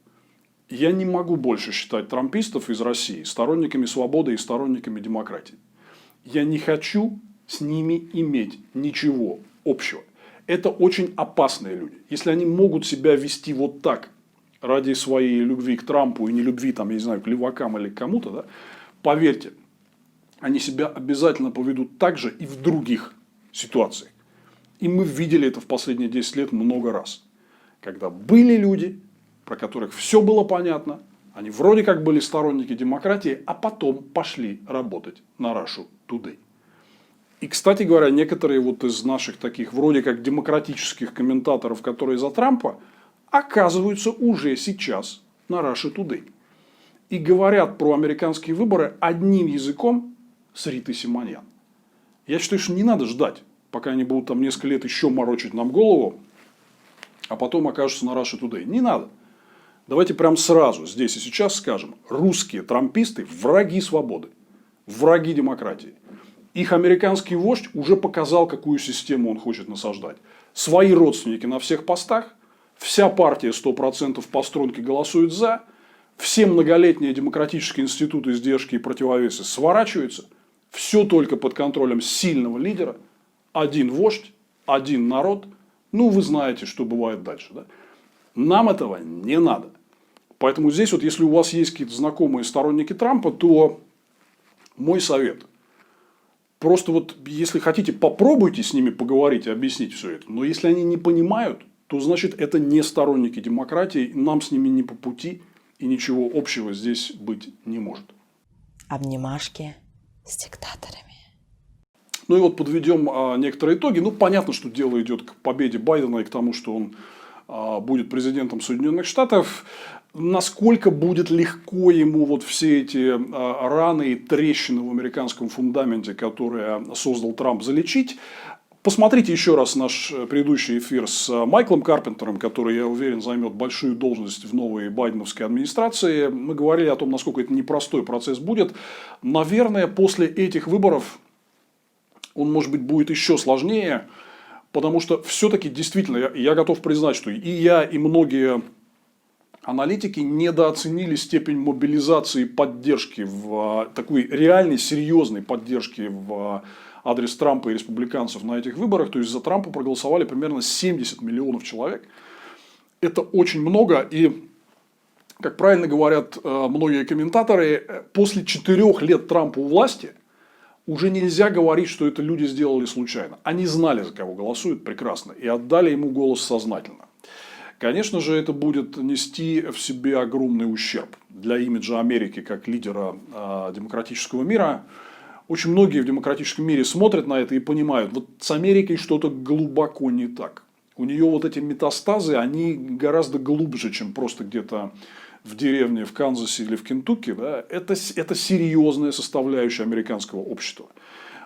я не могу больше считать трампистов из России сторонниками свободы и сторонниками демократии. Я не хочу с ними иметь ничего общего. Это очень опасные люди. Если они могут себя вести вот так ради своей любви к Трампу и не любви, там, я не знаю, к левакам или к кому-то, да, поверьте, они себя обязательно поведут так же и в других ситуациях. И мы видели это в последние 10 лет много раз. Когда были люди, про которых все было понятно, они вроде как были сторонники демократии, а потом пошли работать на Russia Today. И, кстати говоря, некоторые вот из наших таких вроде как демократических комментаторов, которые за Трампа, оказываются уже сейчас на Russia Today. И говорят про американские выборы одним языком с Ритой Симоньян. Я считаю, что не надо ждать, пока они будут там несколько лет еще морочить нам голову, а потом окажутся на Russia Today. Не надо. Давайте прямо сразу здесь и сейчас скажем: русские трамписты – враги свободы, враги демократии. Их американский вождь уже показал, какую систему он хочет насаждать. Свои родственники на всех постах, вся партия 100% по струнке голосует за, все многолетние демократические институты, издержки и противовесы сворачиваются, все только под контролем сильного лидера, один вождь, один народ. Ну, вы знаете, что бывает дальше. Да? Нам этого не надо. Поэтому здесь вот, если у вас есть какие-то знакомые сторонники Трампа, то мой совет: просто вот, если хотите, попробуйте с ними поговорить и объяснить все это. Но если они не понимают, то значит, это не сторонники демократии, нам с ними не по пути, и ничего общего здесь быть не может. Обнимашки с диктаторами. Ну и вот подведем некоторые итоги. Ну, понятно, что дело идет к победе Байдена и к тому, что он будет президентом Соединенных Штатов. Насколько будет легко ему вот все эти раны и трещины в американском фундаменте, которые создал Трамп, залечить? Посмотрите еще раз наш предыдущий эфир с Майклом Карпентером, который, я уверен, займет большую должность в новой байденовской администрации. Мы говорили о том, насколько это непростой процесс будет. Наверное, после этих выборов он, может быть, будет еще сложнее, потому что все-таки действительно, я готов признать, что и я, и многие аналитики недооценили степень мобилизации и поддержки, такой реальной, серьезной поддержки в адрес Трампа и республиканцев на этих выборах. То есть, за Трампа проголосовали примерно 70 миллионов человек. Это очень много. И, как правильно говорят многие комментаторы, после 4 лет Трампа у власти уже нельзя говорить, что это люди сделали случайно. Они знали, за кого голосуют прекрасно, и отдали ему голос сознательно. конечно же, это будет нести в себе огромный ущерб для имиджа Америки как лидера демократического мира. Очень многие в демократическом мире смотрят на это и понимают, вот с Америкой что-то глубоко не так. У нее вот эти метастазы, они гораздо глубже, чем просто где-то в деревне в Канзасе или в Кентукки. Да? Это серьезная составляющая американского общества.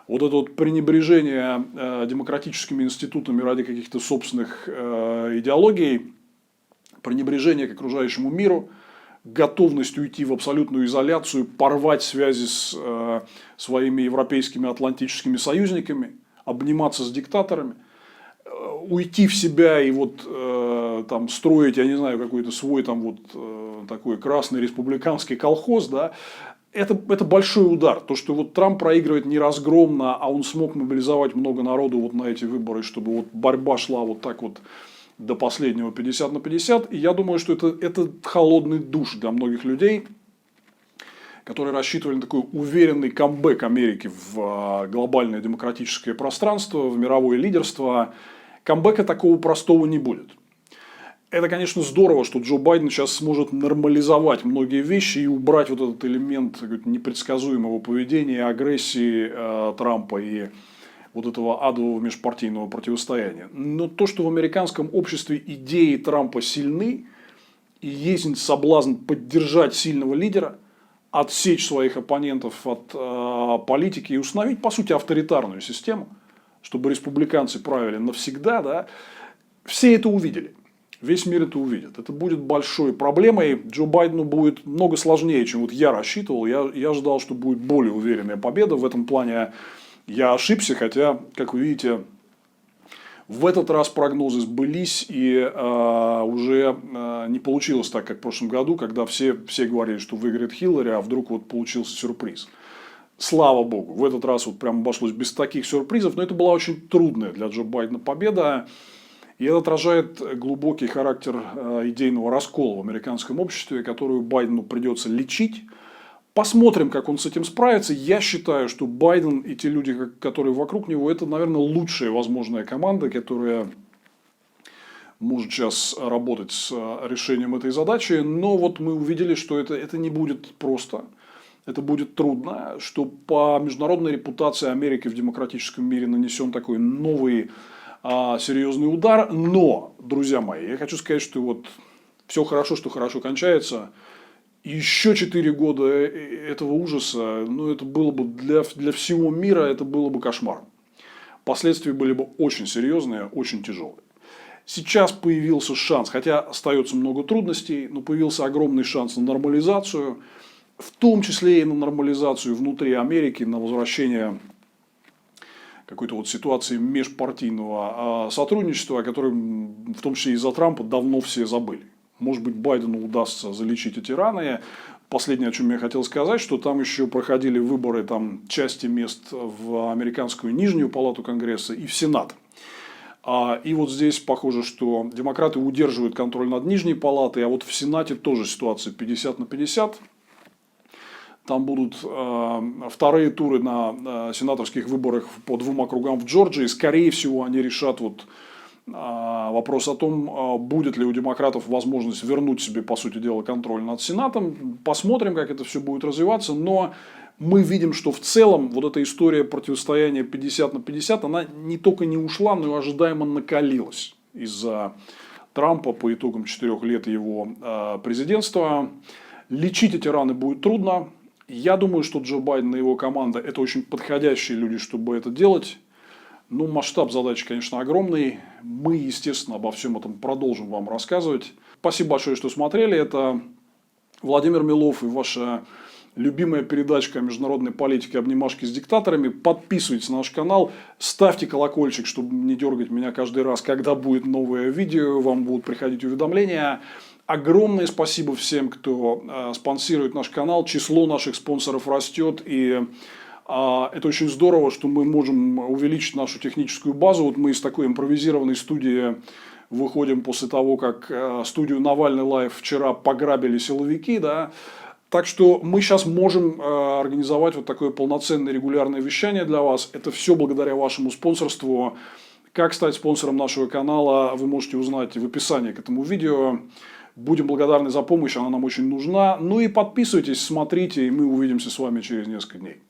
Вот это вот пренебрежение демократическими институтами ради каких-то собственных идеологий, пренебрежение к окружающему миру, готовность уйти в абсолютную изоляцию, порвать связи с своими европейскими атлантическими союзниками, обниматься с диктаторами, уйти в себя и вот там строить, я не знаю, какой-то свой там вот такой красный республиканский колхоз, да, это большой удар. То, что вот Трамп проигрывает не разгромно, а он смог мобилизовать много народу вот на эти выборы, чтобы вот борьба шла вот так вот до последнего 50 на 50. И я думаю, что это холодный душ для многих людей, которые рассчитывали на такой уверенный камбэк Америки в глобальное демократическое пространство, в мировое лидерство. Камбэка такого простого не будет. Это, конечно, здорово, что Джо Байден сейчас сможет нормализовать многие вещи и убрать вот этот элемент непредсказуемого поведения, агрессии Трампа и вот этого адового межпартийного противостояния. Но то, что в американском обществе идеи Трампа сильны, и есть соблазн поддержать сильного лидера, отсечь своих оппонентов от политики и установить, по сути, авторитарную систему, чтобы республиканцы правили навсегда, да, все это увидели. Весь мир это увидит. Это будет большой проблемой. Джо Байдену будет много сложнее, чем вот я рассчитывал. Я ждал, что будет более уверенная победа. В этом плане я ошибся, хотя, как вы видите, в этот раз прогнозы сбылись, и уже не получилось так, как в прошлом году, когда все говорили, что выиграет Хиллари, а вдруг вот получился сюрприз. Слава богу, в этот раз вот прям обошлось без таких сюрпризов, но это была очень трудная для Джо Байдена победа. И это отражает глубокий характер идейного раскола в американском обществе, которую Байдену придется лечить. Посмотрим, как он с этим справится. Я считаю, что Байден и те люди, которые вокруг него, это, наверное, лучшая возможная команда, которая может сейчас работать с решением этой задачи. Но вот мы увидели, что это не будет просто. Это будет трудно, что по международной репутации Америки в демократическом мире нанесен такой новый серьезный удар. Но, друзья мои, я хочу сказать, что вот все хорошо, что хорошо кончается. Еще 4 года этого ужаса, ну, это было бы для всего мира, это было бы кошмаром. Последствия были бы очень серьезные, очень тяжелые. Сейчас появился шанс, хотя остается много трудностей, но появился огромный шанс на нормализацию, в том числе и на нормализацию внутри Америки, на возвращение какой-то вот ситуации межпартийного сотрудничества, о котором, в том числе из-за Трампа, давно все забыли. Может быть, Байдену удастся залечить эти раны. Последнее, о чем я хотел сказать, что там еще проходили выборы там, части мест в американскую нижнюю палату Конгресса и в Сенат. И вот здесь похоже, что демократы удерживают контроль над нижней палатой, а вот в Сенате тоже ситуация 50 на 50. Там будут вторые туры на сенаторских выборах по 2 округам в Джорджии. Скорее всего, они решат вот вопрос о том, будет ли у демократов возможность вернуть себе, по сути дела, контроль над Сенатом. Посмотрим, как это все будет развиваться. Но мы видим, что в целом вот эта история противостояния 50 на 50, она не только не ушла, но и ожидаемо накалилась из-за Трампа по итогам 4 лет его президентства. Лечить эти раны будет трудно. Я думаю, что Джо Байден и его команда – это очень подходящие люди, чтобы это делать. Но масштаб задачи, конечно, огромный. Мы, естественно, обо всем этом продолжим вам рассказывать. Спасибо большое, что смотрели. Это Владимир Милов и ваша любимая передачка о международной политике «Обнимашки с диктаторами». Подписывайтесь на наш канал, ставьте колокольчик, чтобы не дергать меня каждый раз, когда будет новое видео, вам будут приходить уведомления. Огромное спасибо всем, кто спонсирует наш канал. Число наших спонсоров растет, и это очень здорово, что мы можем увеличить нашу техническую базу. Вот мы из такой импровизированной студии выходим после того, как студию Навальный Лайв вчера пограбили силовики, да. Так что мы сейчас можем организовать вот такое полноценное регулярное вещание для вас. Это все благодаря вашему спонсорству. Как стать спонсором нашего канала, вы можете узнать в описании к этому видео. Будем благодарны за помощь, она нам очень нужна. Ну и подписывайтесь, смотрите, и мы увидимся с вами через несколько дней.